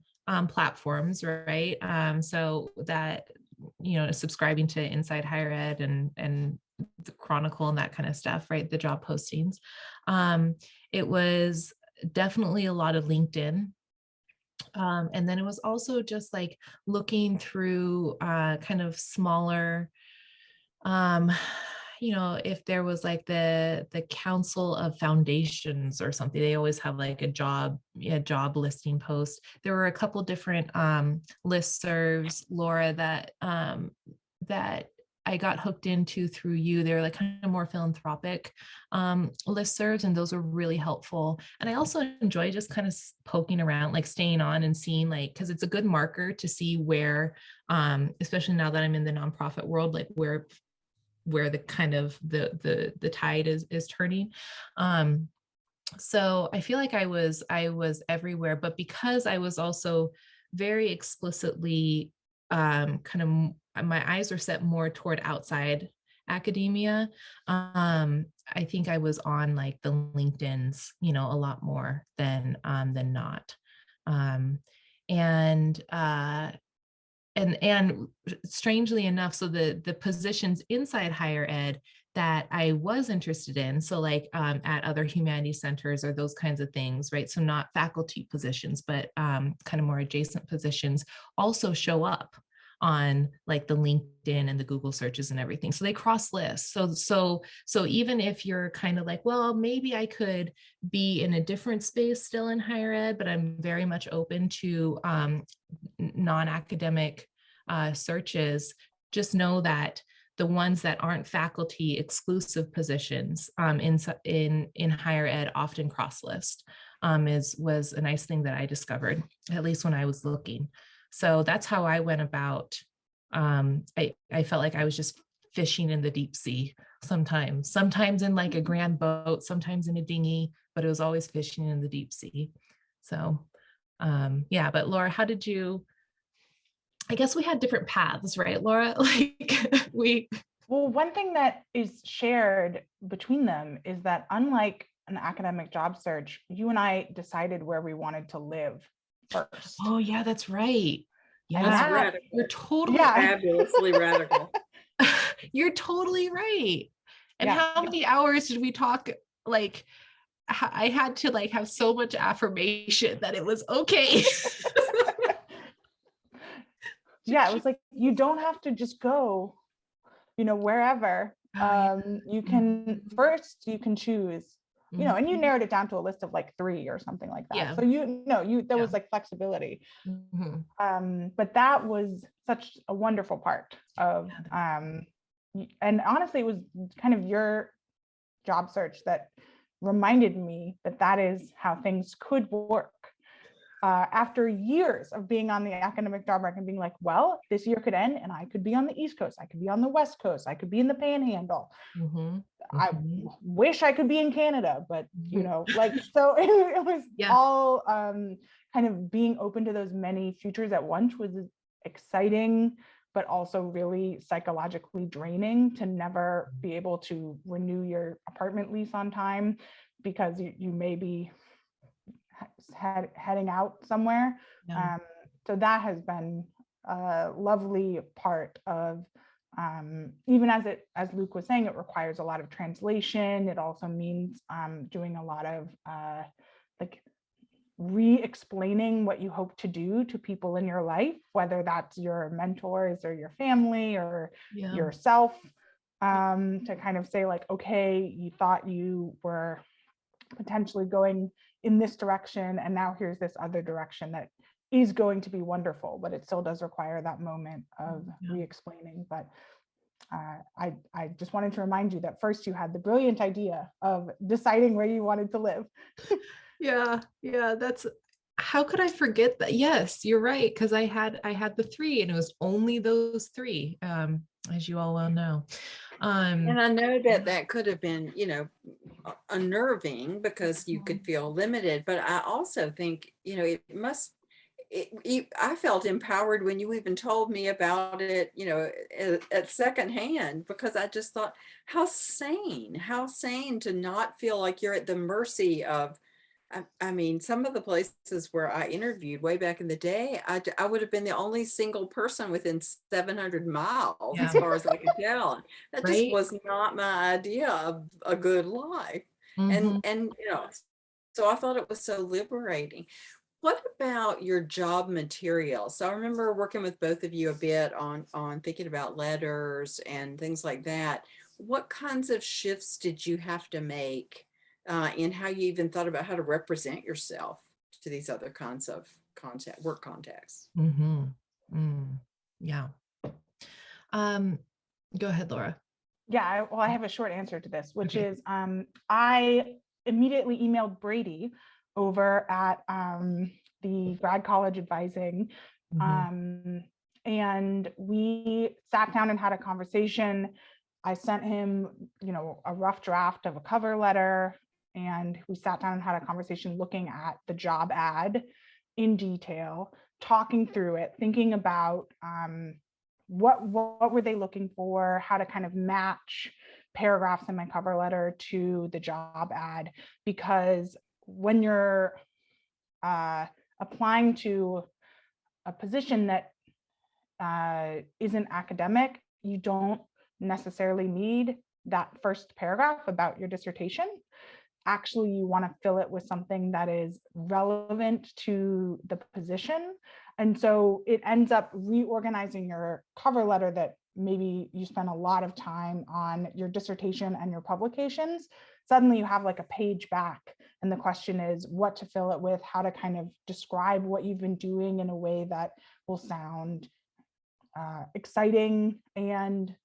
platforms, right? So that, subscribing to Inside Higher Ed and the Chronicle and that kind of stuff, right? The job postings. It was definitely a lot of LinkedIn. And then it was also just like looking through kind of smaller, if there was like the Council of Foundations or something, they always have like a job listing post. There were a couple different listservs, Laura, that I got hooked into through you. They're like kind of more philanthropic listservs, and those were really helpful. And I also enjoy just kind of poking around, like staying on and seeing, like, because it's a good marker to see where, especially now that I'm in the nonprofit world, like where the kind of the tide is turning. So I feel like I was everywhere, but because I was also very explicitly kind of, my eyes were set more toward outside academia. I think I was on like the LinkedIn's, a lot more than not. And strangely enough, so the positions inside higher ed that I was interested in, so like at other humanities centers or those kinds of things, right? So not faculty positions, but kind of more adjacent positions also show up on like the LinkedIn and the Google searches and everything. So they cross lists. So even if you're kind of like, well, maybe I could be in a different space still in higher ed, but I'm very much open to non-academic searches, just know that the ones that aren't faculty exclusive positions in higher ed often cross list. Was a nice thing that I discovered, at least when I was looking. So that's how I went about. I felt like I was just fishing in the deep sea sometimes in like a grand boat, sometimes in a dinghy, but it was always fishing in the deep sea. So yeah, but Laura, how did you, I guess we had different paths, right, Laura? Like Well, one thing that is shared between them is that unlike an academic job search, you and I decided where we wanted to live first. Oh yeah, that's right. And Yeah, that- radical. you're totally Fabulously radical. You're totally right. And Yeah. how many hours did we talk? Like, I had to like have so much affirmation that it was okay. Yeah, it was like, you don't have to just go, wherever. You can first, you can choose, and you narrowed it down to a list of like 3 or something like that. Yeah. So there was like flexibility. But that was such a wonderful part of, and honestly, it was kind of your job search that reminded me that is how things could work. After years of being on the academic job market and being like, well, this year could end and I could be on the East Coast, I could be on the West Coast, I could be in the Panhandle. I wish I could be in Canada, but so it was all kind of being open to those many futures at once was exciting, but also really psychologically draining to never be able to renew your apartment lease on time because you may be heading out somewhere. So that has been a lovely part of, even as Luke was saying, it requires a lot of translation. It also means doing a lot of like re-explaining what you hope to do to people in your life, whether that's your mentors or your family or yourself, to kind of say like, okay, you thought you were potentially going in this direction, and now here's this other direction that is going to be wonderful, but it still does require that moment of re-explaining. But I just wanted to remind you that first you had the brilliant idea of deciding where you wanted to live. Yeah, that's, how could I forget that? Yes, you're right, because I had the 3 and it was only those 3, as you all well know. And I know that could have been, unnerving because you could feel limited, but I also think, I felt empowered when you even told me about it, at secondhand, because I just thought, how sane to not feel like you're at the mercy of, I mean, some of the places where I interviewed way back in the day, I would have been the only single person within 700 miles, as far as I could tell. That just was not my idea of a good life. Mhm. And so I thought it was so liberating. What about your job material? So I remember working with both of you a bit on thinking about letters and things like that. What kinds of shifts did you have to make in how you even thought about how to represent yourself to these other kinds of work contexts? Mhm. Mm. Yeah. Um, Go ahead, Laura. Yeah, well, I have a short answer to this, which is I immediately emailed Brady over at the Grad College Advising, Mhm. and we sat down and had a conversation. I sent him, a rough draft of a cover letter, and we sat down and had a conversation looking at the job ad in detail, talking through it, thinking about what were they looking for, how to kind of match paragraphs in my cover letter to the job ad. Because when you're applying to a position that isn't academic, you don't necessarily need that first paragraph about your dissertation. Actually, you want to fill it with something that is relevant to the position. And so it ends up reorganizing your cover letter that maybe you spend a lot of time on your dissertation and your publications. Suddenly you have like a page back, and the question is what to fill it with, how to kind of describe what you've been doing in a way that will sound exciting and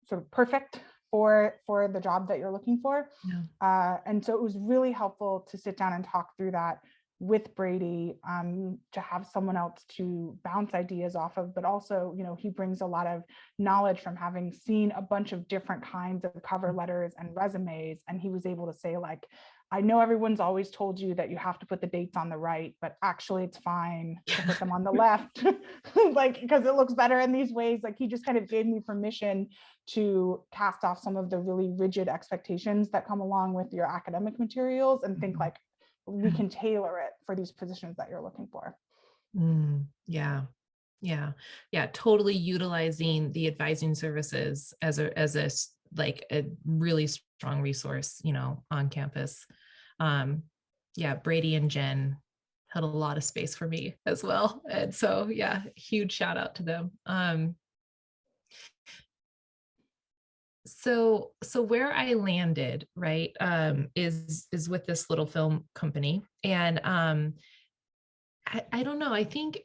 sort of perfect for the job that you're looking for. Yeah. And so it was really helpful to sit down and talk through that with Brady, to have someone else to bounce ideas off of, but also, he brings a lot of knowledge from having seen a bunch of different kinds of cover letters and resumes. And he was able to say, like, I know everyone's always told you that you have to put the dates on the right, but actually it's fine to put them on the left, like, because it looks better in these ways. Like, he just kind of gave me permission to cast off some of the really rigid expectations that come along with your academic materials and think like, we can tailor it for these positions that you're looking for. Yeah. Yeah. Yeah. Totally utilizing the advising services as like a really strong resource, on campus. Yeah. Brady and Jen held a lot of space for me as well. And so, yeah, huge shout out to them. So where I landed, right, is with this little film company. And I don't know. I think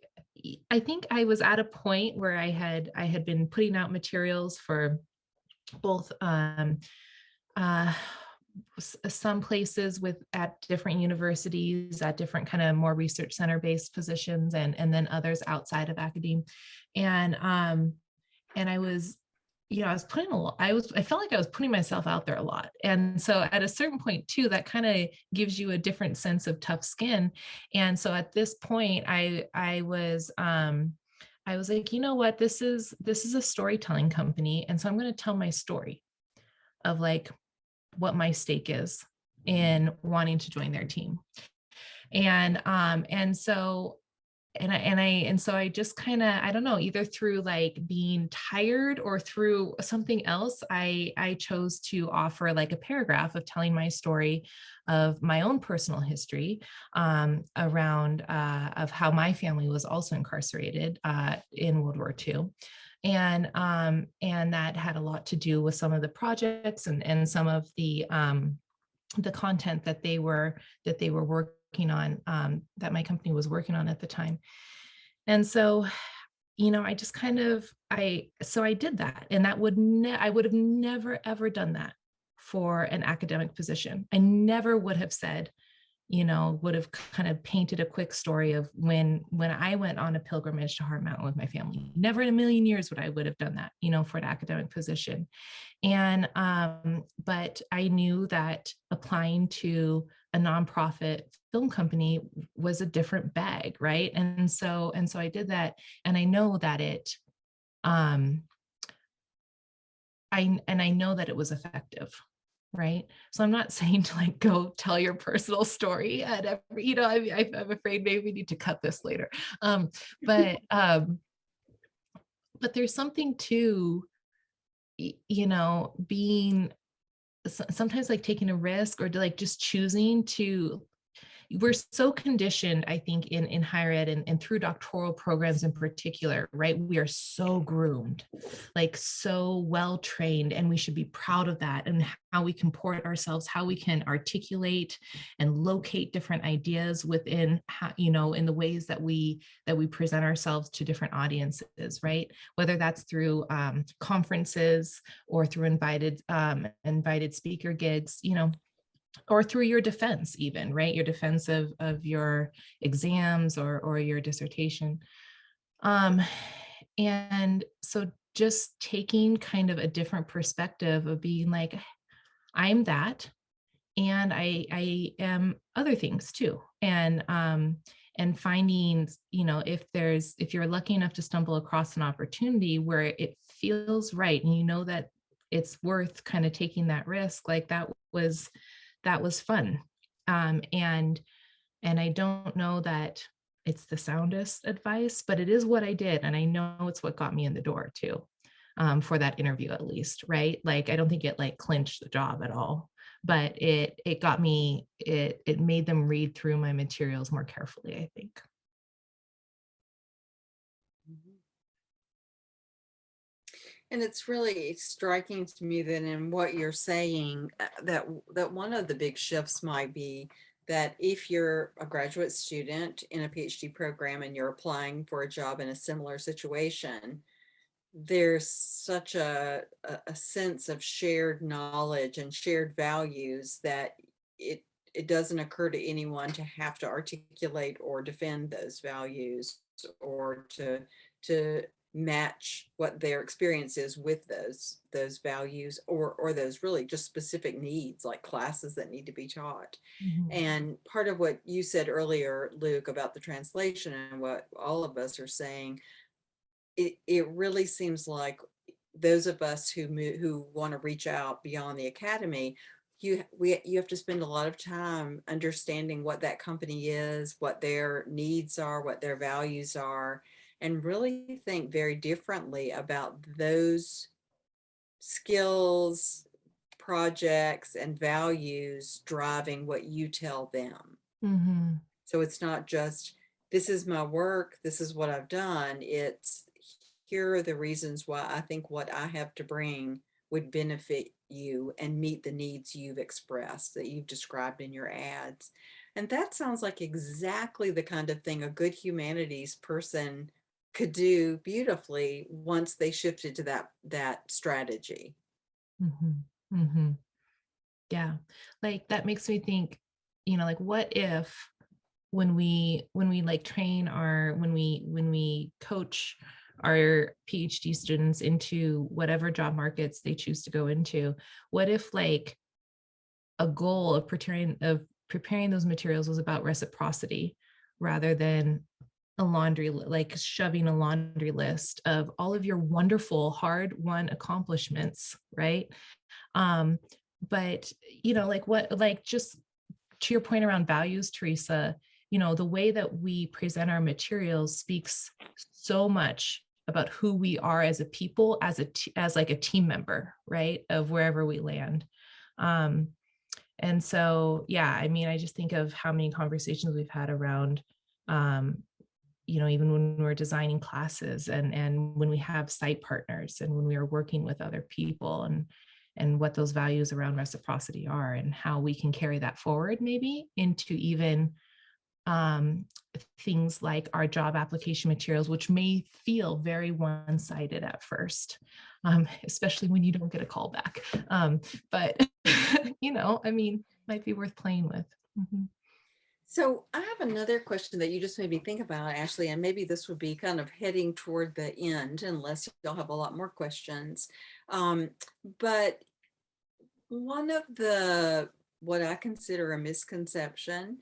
I was at a point where I had been putting out materials for both some places at different universities, at different kind of more research center based positions, and then others outside of academia. And I was, I was putting a lot, I felt like I was putting myself out there a lot. And so at a certain point too, that kind of gives you a different sense of tough skin. And so at this point, I was like, you know what, this is a storytelling company. And so I'm going to tell my story of like what my stake is in wanting to join their team. And so I just kind of, I don't know, either through like being tired or through something else, I chose to offer like a paragraph of telling my story of my own personal history, around of how my family was also incarcerated in World War II. And that had a lot to do with some of the projects and some of the content that they were working on, that my company was working on at the time. And so, I just kind of, I did that, and that I would have never, ever done that for an academic position. I never would have said, would have kind of painted a quick story of when I went on a pilgrimage to Heart Mountain with my family. Never in a million years would have done that, for an academic position. And but I knew that applying to a nonprofit film company was a different bag, right? And so I did that, and I know that I know that it was effective. Right. So I'm not saying to like go tell your personal story at every, I'm afraid maybe we need to cut this later. But there's something to, being sometimes like taking a risk or like just choosing to, we're so conditioned, I think, in higher ed and through doctoral programs in particular, right? We are so groomed, like so well trained, and we should be proud of that and how we comport ourselves, how we can articulate and locate different ideas within, how, in the ways that we present ourselves to different audiences, right? Whether that's through conferences or through invited speaker gigs, or through your defense even, right? Your defense of your exams or your dissertation. And so just taking kind of a different perspective of being like, I'm that, and I am other things too. And finding, if you're lucky enough to stumble across an opportunity where it feels right, and that it's worth kind of taking that risk, like that was fun. And I don't know that it's the soundest advice, but it is what I did. And I know it's what got me in the door too, for that interview at least, right? Like, I don't think it like clinched the job at all, but it got me, it made them read through my materials more carefully, I think. And it's really striking to me that in what you're saying, that one of the big shifts might be that if you're a graduate student in a PhD program and you're applying for a job in a similar situation, there's such a sense of shared knowledge and shared values that it doesn't occur to anyone to have to articulate or defend those values or to match what their experience is with those values or those really just specific needs, like classes that need to be taught. Mhm. And part of what you said earlier, Luke, about the translation and what all of us are saying, it really seems like those of us who want to reach out beyond the academy, you have to spend a lot of time understanding what that company is, what their needs are, what their values are, and really think very differently about those skills, projects, and values driving what you tell them. Mhm. So it's not just, this is my work, this is what I've done. It's, here are the reasons why I think what I have to bring would benefit you and meet the needs you've expressed, that you've described in your ads. And that sounds like exactly the kind of thing a good humanities person could do beautifully once they shifted to that strategy. Mhm. Mhm. Yeah. Like that makes me think, like what if when we like train our when we coach our PhD students into whatever job markets they choose to go into, what if like a goal of preparing those materials was about reciprocity rather than like shoving a laundry list of all of your wonderful hard won accomplishments, right? um but like what, like just to your point around values, Teresa, the way that we present our materials speaks so much about who we are as a people, as like a team member, right, of wherever we land. um and so, yeah, I mean, I just think of how many conversations we've had around, um, even when we're designing classes and when we have site partners and when we are working with other people, and what those values around reciprocity are and how we can carry that forward maybe into even um, things like our job application materials, which may feel very one-sided at first, especially when you don't get a call back. But, I mean, might be worth playing with. Mhm. So I have another question that you just made me think about, Ashley, and maybe this would be kind of heading toward the end, unless you'll have a lot more questions. But one of what I consider a misconception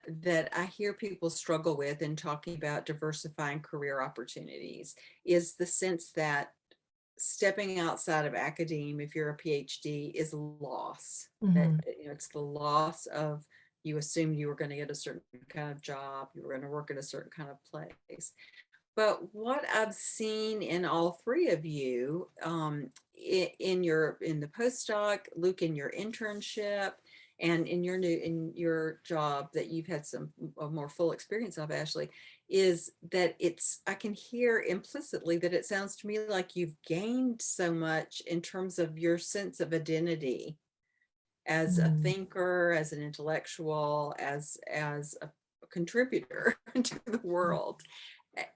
that I hear people struggle with in talking about diversifying career opportunities is the sense that stepping outside of academia, if you're a PhD, is loss. That, Mhm. it's the loss of, you assumed you were going to get a certain kind of job, you were going to work in a certain kind of place. But what I've seen in all three of you, in the postdoc, Luke, in your internship, and in your job that you've had some more full experience of, Ashley, is that I can hear implicitly that it sounds to me like you've gained so much in terms of your sense of identity as a thinker, as an intellectual, as a contributor to the world.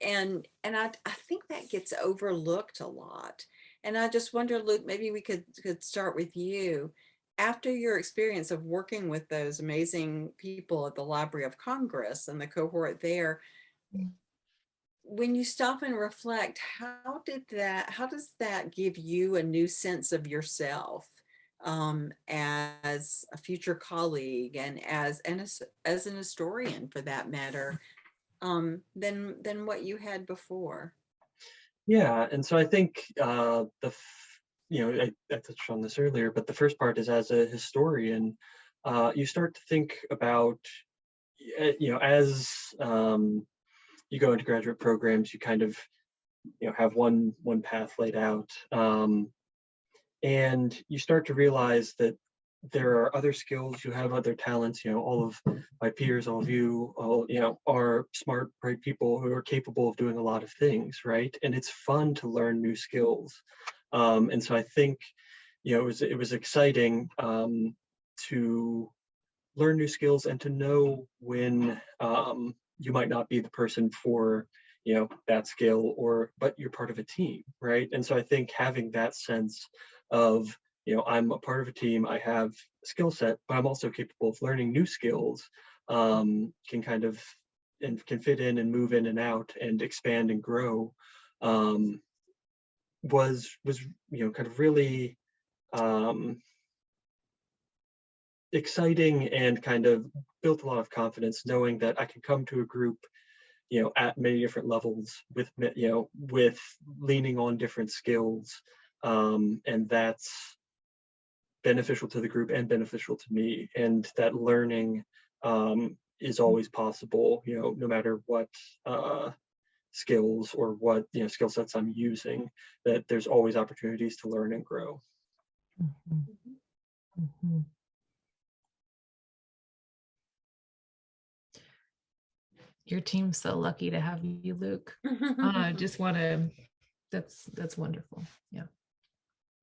And I think that gets overlooked a lot. And I just wonder, Luke, maybe we could start with you. After your experience of working with those amazing people at the Library of Congress and the cohort there, when you stop and reflect, how does that give you a new sense of yourself, as a future colleague and as an historian, for that matter, than what you had before? Yeah, and so I think I touched on this earlier, but the first part is, as a historian, you start to think about, as you go into graduate programs, you kind of have one path laid out, and you start to realize that there are other skills, you have other talents. All of my peers, all of you, all are smart, bright people who are capable of doing a lot of things, right? And it's fun to learn new skills. And so I think it was exciting to learn new skills and to know when you might not be the person for that skill, but you're part of a team, right? And so I think having that sense of I'm a part of a team, I have a skill set, but I'm also capable of learning new skills, can kind of and can fit in and move in and out and expand and grow, was kind of really exciting, and kind of built a lot of confidence knowing that I can come to a group at many different levels with leaning on different skills, and that's beneficial to the group and beneficial to me, and that learning is always possible, no matter what skills or what skill sets I'm using, that there's always opportunities to learn and grow. Your team's so lucky to have you, Luke. Just want to, that's wonderful.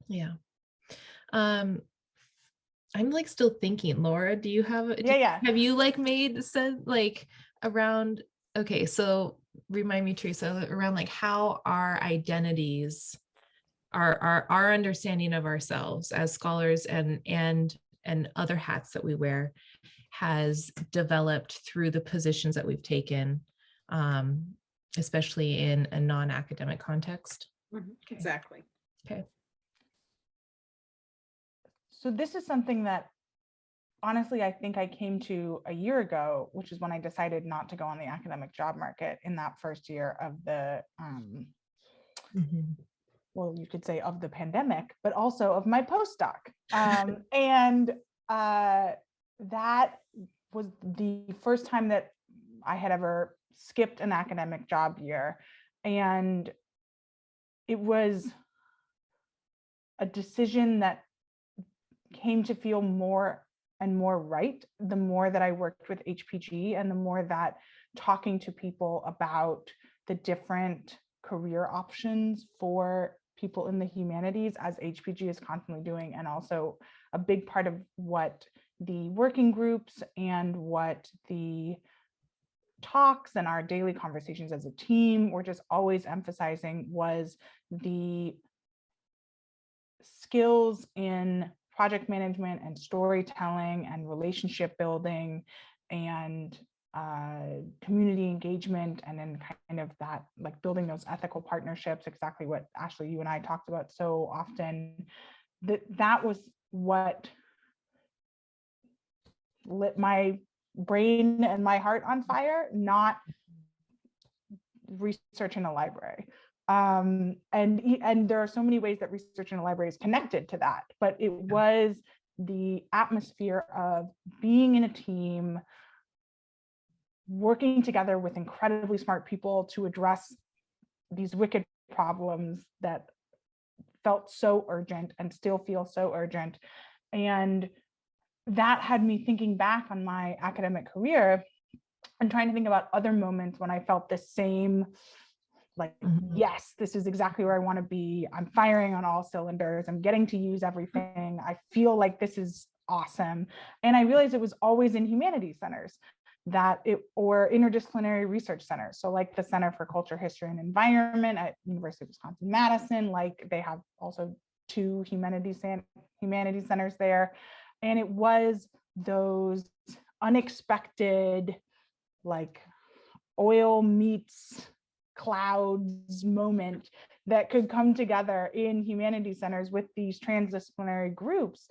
Yeah. I'm like still thinking, Laura, do you have, have you like made sense, like around, okay, so remind me, Teresa, around like how our identities, our understanding of ourselves as scholars and other hats that we wear has developed through the positions that we've taken, especially in a non-academic context. Okay. Exactly. Okay. So this is something that honestly, I think I came to a year ago, which is when I decided not to go on the academic job market in that first year of the, well, you could say of the pandemic, but also of my postdoc. And that was the first time that I had ever skipped an academic job year. And it was a decision that came to feel more and more right the more that I worked with HPG, and the more that talking to people about the different career options for people in the humanities, as HPG is constantly doing, and also a big part of what the working groups and what the talks and our daily conversations as a team were just always emphasizing was the skills in project management and storytelling and relationship building and community engagement, and then kind of that, like building those ethical partnerships, exactly what Ashley, you and I talked about so often, that was what lit my brain and my heart on fire, not research in a library. And there are so many ways that research in a library is connected to that, but it was the atmosphere of being in a team, working together with incredibly smart people to address these wicked problems that felt so urgent and still feel so urgent. And that had me thinking back on my academic career and trying to think about other moments when I felt the same, like, yes, this is exactly where I want to be. I'm firing on all cylinders. I'm getting to use everything. I feel like this is awesome. And I realized it was always in humanities centers or interdisciplinary research centers. So like the Center for Culture, History, and Environment at University of Wisconsin-Madison, like they have also 2 humanities centers there. And it was those unexpected, like oil meets clouds moment that could come together in humanities centers with these transdisciplinary groups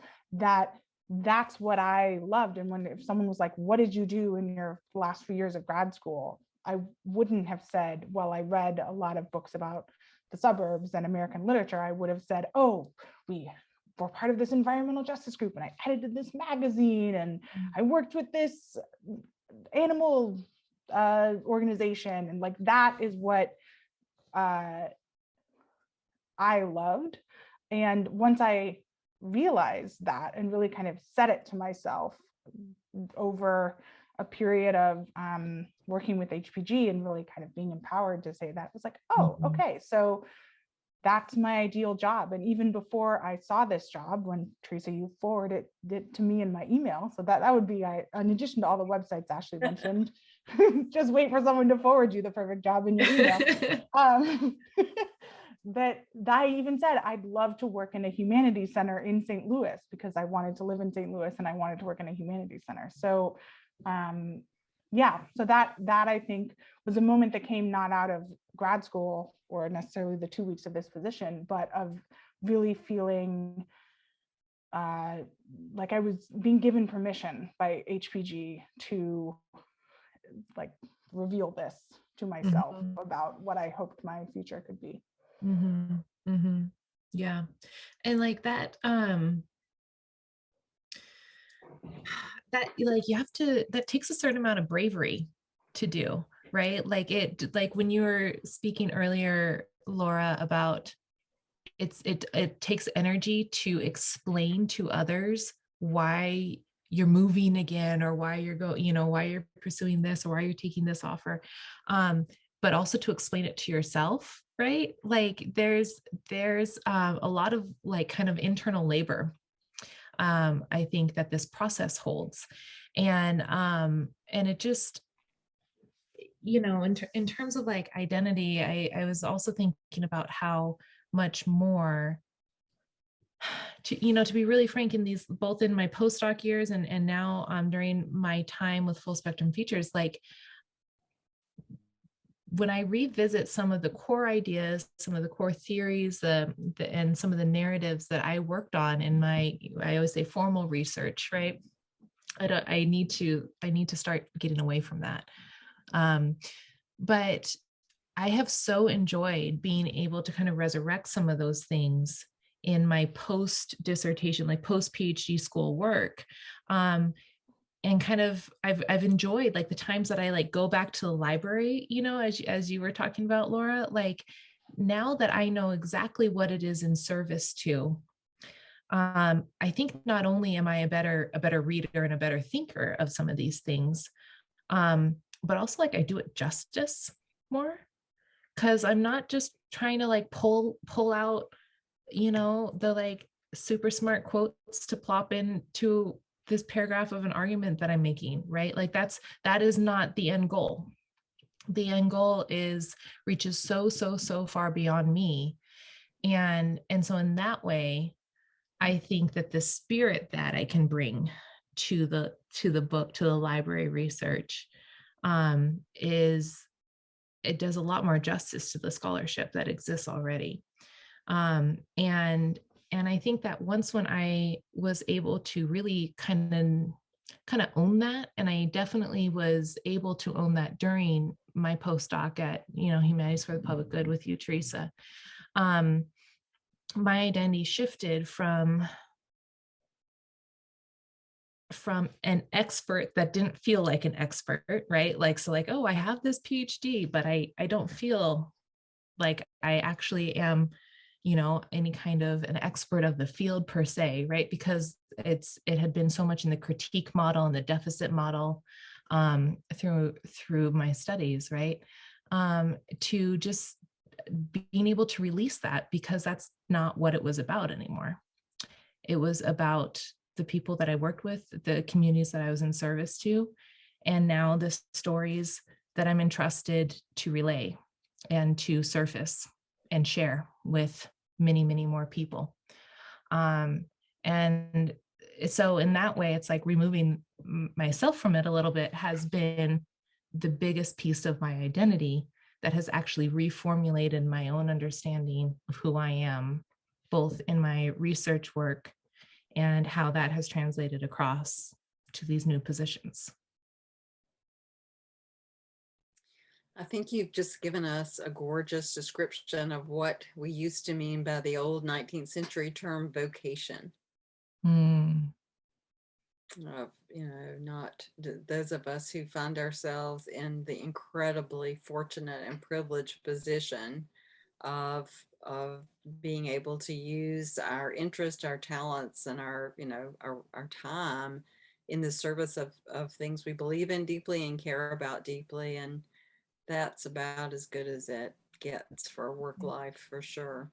that's what I loved. And if someone was like, what did you do in your last few years of grad school? I wouldn't have said, well, I read a lot of books about the suburbs and American literature. I would have said, oh, we were part of this environmental justice group and I edited this magazine and I worked with this animal organization. And like, that is what I loved. And once I realized that and really kind of said it to myself over a period of working with HPG and really kind of being empowered to say that, was like, oh, okay, so that's my ideal job. And even before I saw this job, when Teresa, you forwarded it to me in my email, so that would be, in addition to all the websites Ashley mentioned, just wait for someone to forward you the perfect job in your email. But I even said, I'd love to work in a humanities center in St. Louis because I wanted to live in St. Louis and I wanted to work in a humanities center. So yeah, so that I think was a moment that came not out of grad school or necessarily the 2 weeks of this position, but of really feeling like I was being given permission by HPG to like reveal this to myself about what I hoped my future could be. Yeah. And like that, that like you have to, that takes a certain amount of bravery to do, right? Like when you were speaking earlier, Laura, about it takes energy to explain to others why you're moving again, or why you're why you're pursuing this, or why you're taking this offer. But also to explain it to yourself, right? Like there's a lot of like kind of internal labor. I think that this process holds, and it just, in terms of like identity, I was also thinking about how much more to be really frank, in these, both in my postdoc years and now during my time with full spectrum features, like when I revisit some of the core ideas, some of the core theories, and some of the narratives that I worked on in my, I always say, formal research, right? I need to start getting away from that. But I have so enjoyed being able to kind of resurrect some of those things in my post dissertation, like post PhD school work. And kind of, I've enjoyed like the times that I like go back to the library, as you were talking about, Laura, like now that I know exactly what it is in service to, I think not only am I a better reader and a better thinker of some of these things, but also like I do it justice more, because I'm not just trying to like pull out, the like super smart quotes to plop into this paragraph of an argument that I'm making, right? Like that is not the end goal. The end goal reaches so far beyond me. And so in that way, I think that the spirit that I can bring to the book, to the library research, it does a lot more justice to the scholarship that exists already. And I think that when I was able to really kind of own that, and I definitely was able to own that during my postdoc at, Humanities for the Public Good with you, Teresa, my identity shifted from an expert that didn't feel like an expert, right? Like, so like, oh, I have this PhD, but I don't feel like I actually am, you know, any kind of an expert of the field per se, right? Because it had been so much in the critique model and the deficit model through my studies, right? To just being able to release that, because that's not what it was about anymore. It was about the people that I worked with, the communities that I was in service to, and now the stories that I'm entrusted to relay and to surface and share with many, many more people. And so in that way, it's like removing myself from it a little bit has been the biggest piece of my identity that has actually reformulated my own understanding of who I am, both in my research work and how that has translated across to these new positions. I think you've just given us a gorgeous description of what we used to mean by the old 19th century term vocation. Of, you know, not those of us who find ourselves in the incredibly fortunate and privileged position of being able to use our interest, our talents, and our, you know, our time in the service of things we believe in deeply and care about deeply. And that's about as good as it gets for a work life, for sure.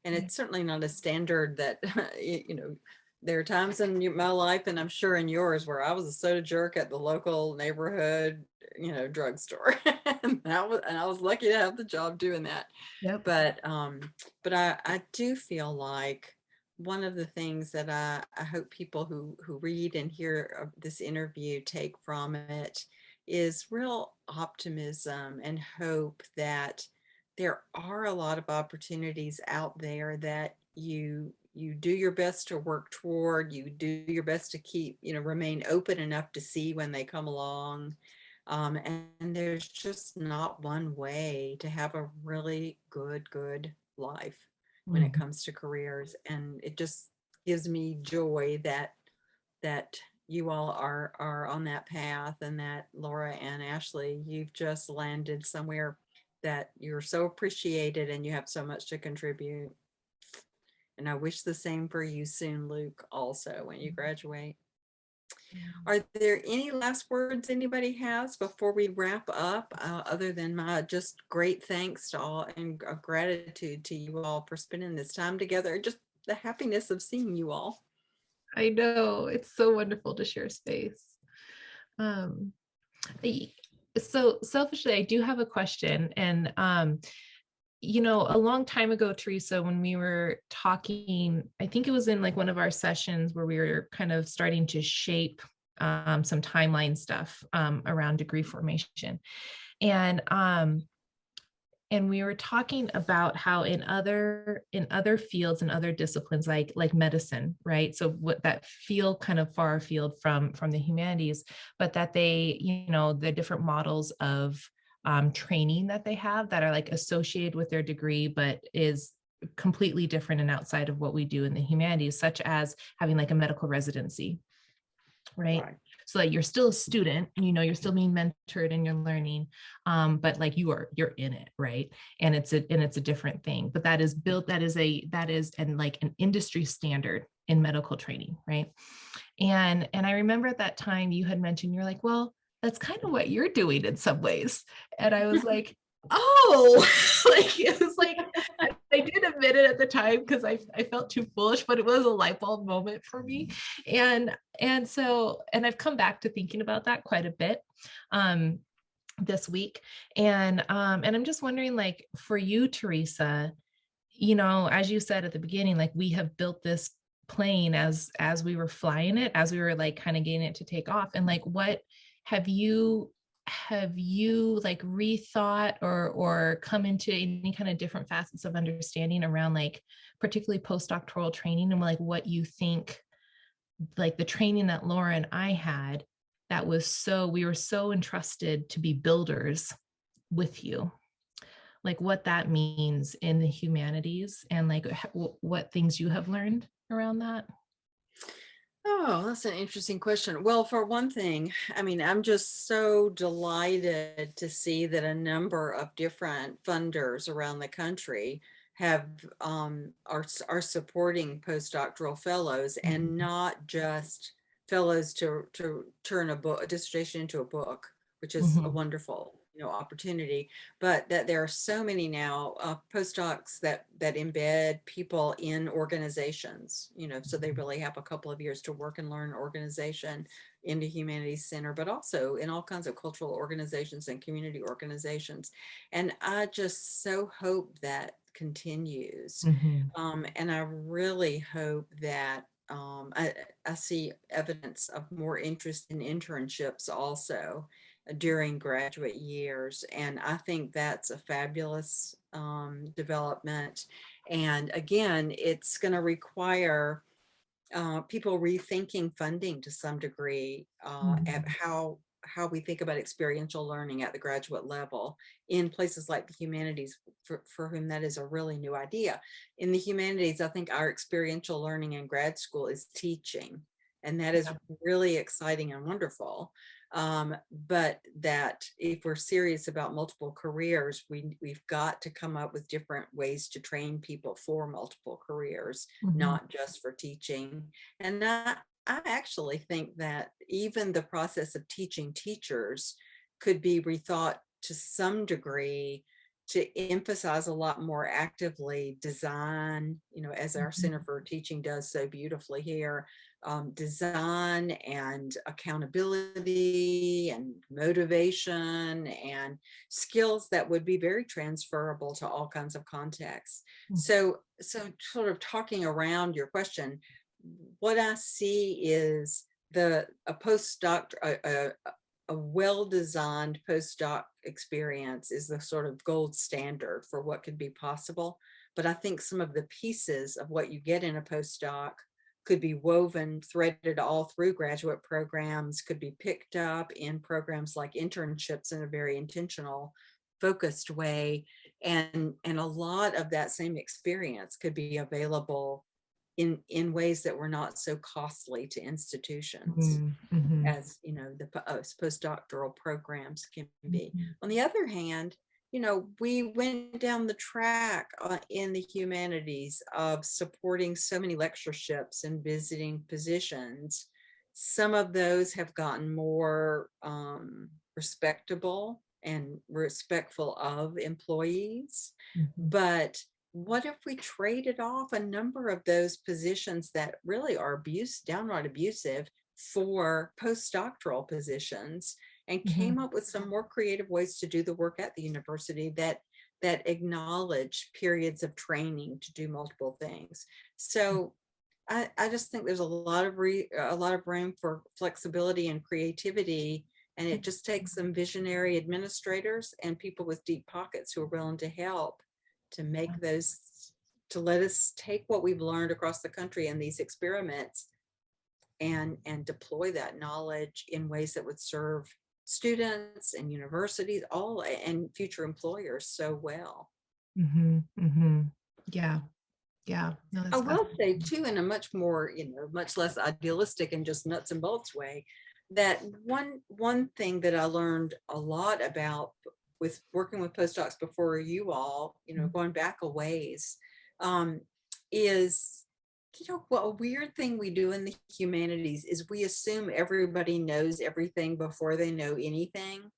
And it's certainly not a standard that, you know, there are times in my life, and I'm sure in yours, where I was a soda jerk at the local neighborhood, you know, drugstore. and I was lucky to have the job doing that. Yep. But I do feel like one of the things that I hope people who read and hear this interview take from it is real optimism and hope that there are a lot of opportunities out there that you do your best to work toward, you do your best to keep, you know, remain open enough to see when they come along. And there's just not one way to have a really good life when it comes to careers. And it just gives me joy that you all are on that path, and that Laura and Ashley, you've just landed somewhere that you're so appreciated and you have so much to contribute. And I wish the same for you soon, Luke, also when you graduate. Are there any last words anybody has before we wrap up, other than my just great thanks to all and gratitude to you all for spending this time together, just the happiness of seeing you all. I know, it's so wonderful to share space. So selfishly, I do have a question. And, you know, a long time ago, Teresa, when we were talking, I think it was in like one of our sessions where we were kind of starting to shape some timeline stuff around degree formation. And we were talking about how in other fields and other disciplines like medicine, right? So what that feel kind of far afield from the humanities, but that they, you know, the different models of training that they have that are like associated with their degree, but is completely different and outside of what we do in the humanities, such as having like a medical residency, right? So that you're still a student, you know, you're still being mentored and you're learning, but like you're in it, right? And it's a different thing. But that is built, that is and like an industry standard in medical training, right? And I remember at that time you had mentioned, you're like, well, that's kind of what you're doing in some ways. And I was like, oh, like it was like I did admit it at the time because I felt too foolish, but it was a light bulb moment for me. And I've come back to thinking about that quite a bit this week. And I'm just wondering, like, for you, Teresa, you know, as you said at the beginning, like we have built this plane as we were flying it, as we were like kind of getting it to take off. And like, what have you like rethought or come into any kind of different facets of understanding around like particularly postdoctoral training, and like what you think, like the training that Laura and I had, that was we were so entrusted to be builders with you, like what that means in the humanities and like what things you have learned around that? Oh, that's an interesting question. Well, for one thing, I mean, I'm just so delighted to see that a number of different funders around the country have are supporting postdoctoral fellows, and not just fellows to turn a dissertation into a book, which is a Mhm. wonderful, opportunity, but that there are so many now postdocs that embed people in organizations, so they really have a couple of years to work and learn organization in the Humanities Center, but also in all kinds of cultural organizations and community organizations. And I just so hope that continues. Mhm. And I really hope that I see evidence of more interest in internships also during graduate years. And I think that's a fabulous development. And again, it's going to require people rethinking funding to some degree at Mhm. how we think about experiential learning at the graduate level in places like the humanities, for whom that is a really new idea. In the humanities, I think our experiential learning in grad school is teaching, and that is Yeah. really exciting and wonderful. But that if we're serious about multiple careers, we've got to come up with different ways to train people for multiple careers, Mhm. not just for teaching. And I actually think that even the process of teaching teachers could be rethought to some degree to emphasize a lot more actively design, as our Center Mhm. for Teaching does so beautifully here, design and accountability and motivation and skills that would be very transferable to all kinds of contexts. Mhm. So sort of talking around your question, what I see is a postdoc, a well-designed postdoc experience is the sort of gold standard for what could be possible. But I think some of the pieces of what you get in a postdoc could be woven, threaded all through graduate programs, could be picked up in programs like internships in a very intentional, focused way. And a lot of that same experience could be available in ways that were not so costly to institutions Mhm. Mhm. as the postdoctoral programs can be. Mhm. On the other hand, we went down the track in the humanities of supporting so many lectureships and visiting positions. Some of those have gotten more respectable and respectful of employees, Mhm. but what if we traded off a number of those positions that really are downright abusive, for postdoctoral positions, and came Mhm. up with some more creative ways to do the work at the university that acknowledge periods of training to do multiple things. So I just think there's a lot of room for flexibility and creativity, and it just takes some visionary administrators and people with deep pockets who are willing to help to make those, to let us take what we've learned across the country in these experiments and deploy that knowledge in ways that would serve students and universities all and future employers so well. Mhm. Mhm. Yeah. Yeah. No, I that's will say fascinating. too, in a much more, much less idealistic and just nuts and bolts way, that one thing that I learned a lot about with working with postdocs before you all, going back a ways, um, is, what a weird thing we do in the humanities is we assume everybody knows everything before they know anything.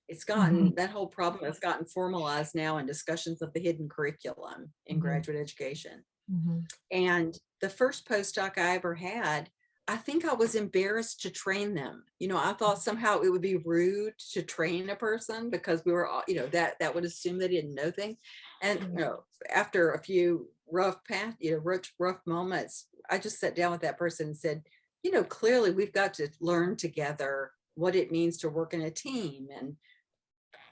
Mhm. That whole problem has gotten formalized now in discussions of the hidden curriculum in Mhm. graduate education. Mhm. And the first postdoc I ever had, I think I was embarrassed to train them. I thought somehow it would be rude to train a person because we were all, that would assume they didn't know things. And after a few rough moments, I just sat down with that person and said, clearly we've got to learn together what it means to work in a team, and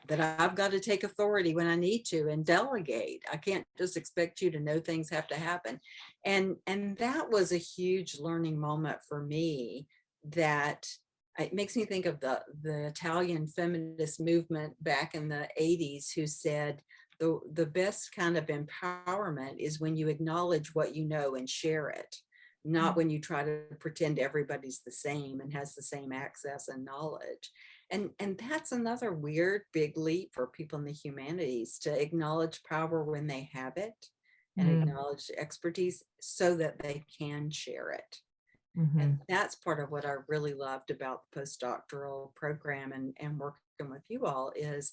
that I've got to take authority when I need to and delegate. I can't just expect you to know things have to happen. And that was a huge learning moment for me, that it makes me think of the Italian feminist movement back in the 80s, who said the best kind of empowerment is when you acknowledge what you know and share it. not when you try to pretend everybody's the same and has the same access and knowledge. And that's another weird big leap for people in the humanities, to acknowledge power when they have it and acknowledge expertise so that they can share it. And that's part of what I really loved about the postdoctoral program and working with you all is,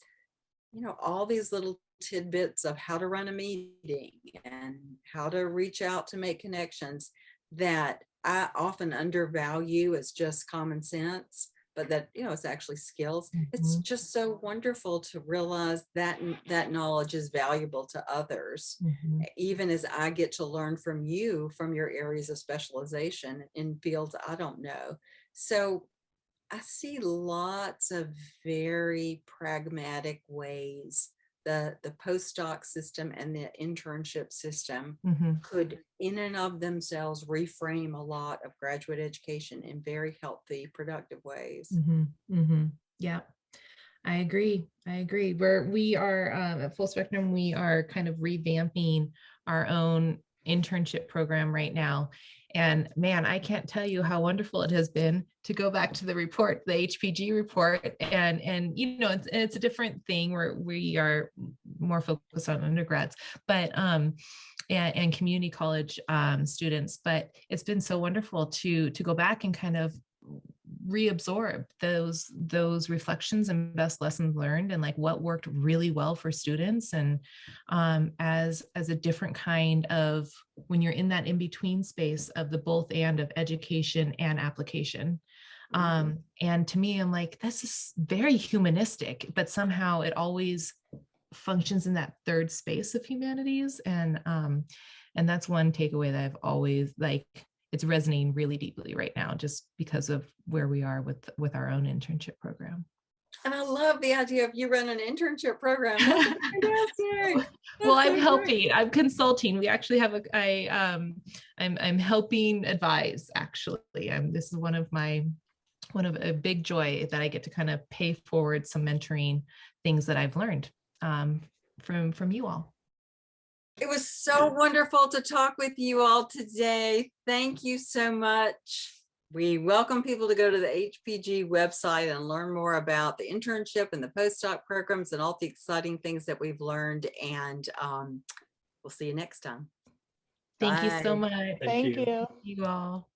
all these little tidbits of how to run a meeting and how to reach out to make connections that I often undervalue as just common sense, but that, it's actually skills. It's just so wonderful to realize that that knowledge is valuable to others, even as I get to learn from you, from your areas of specialization in fields I don't know. So I see lots of very pragmatic ways the postdoc system and the internship system could in and of themselves reframe a lot of graduate education in very healthy, productive ways. Yeah, I agree. We are at Full Spectrum, we are kind of revamping our own internship program right now. And man, I can't tell you how wonderful it has been to go back to the report, the HPG report, and it's a different thing where we are more focused on undergrads, but and community college students. But it's been so wonderful to go back and kind of reabsorb those reflections and best lessons learned, and like what worked really well for students, and as a different kind of, when you're in that in-between space of the both and of education and application. And to me, I'm like, this is very humanistic, but somehow it always functions in that third space of humanities. And that's one takeaway that I've always it's resonating really deeply right now, just because of where we are with our own internship program. And I love the idea of you run an internship program. That's fantastic. Well, I'm helping. I'm consulting. We actually have I'm helping advise. Actually, this is one of a big joy that I get to kind of pay forward some mentoring things that I've learned from you all. It was so wonderful to talk with you all today. Thank you so much. We welcome people to go to the HPG website and learn more about the internship and the postdoc programs and all the exciting things that we've learned. And we'll see you next time. Thank you so Bye. much. Thank you. You all.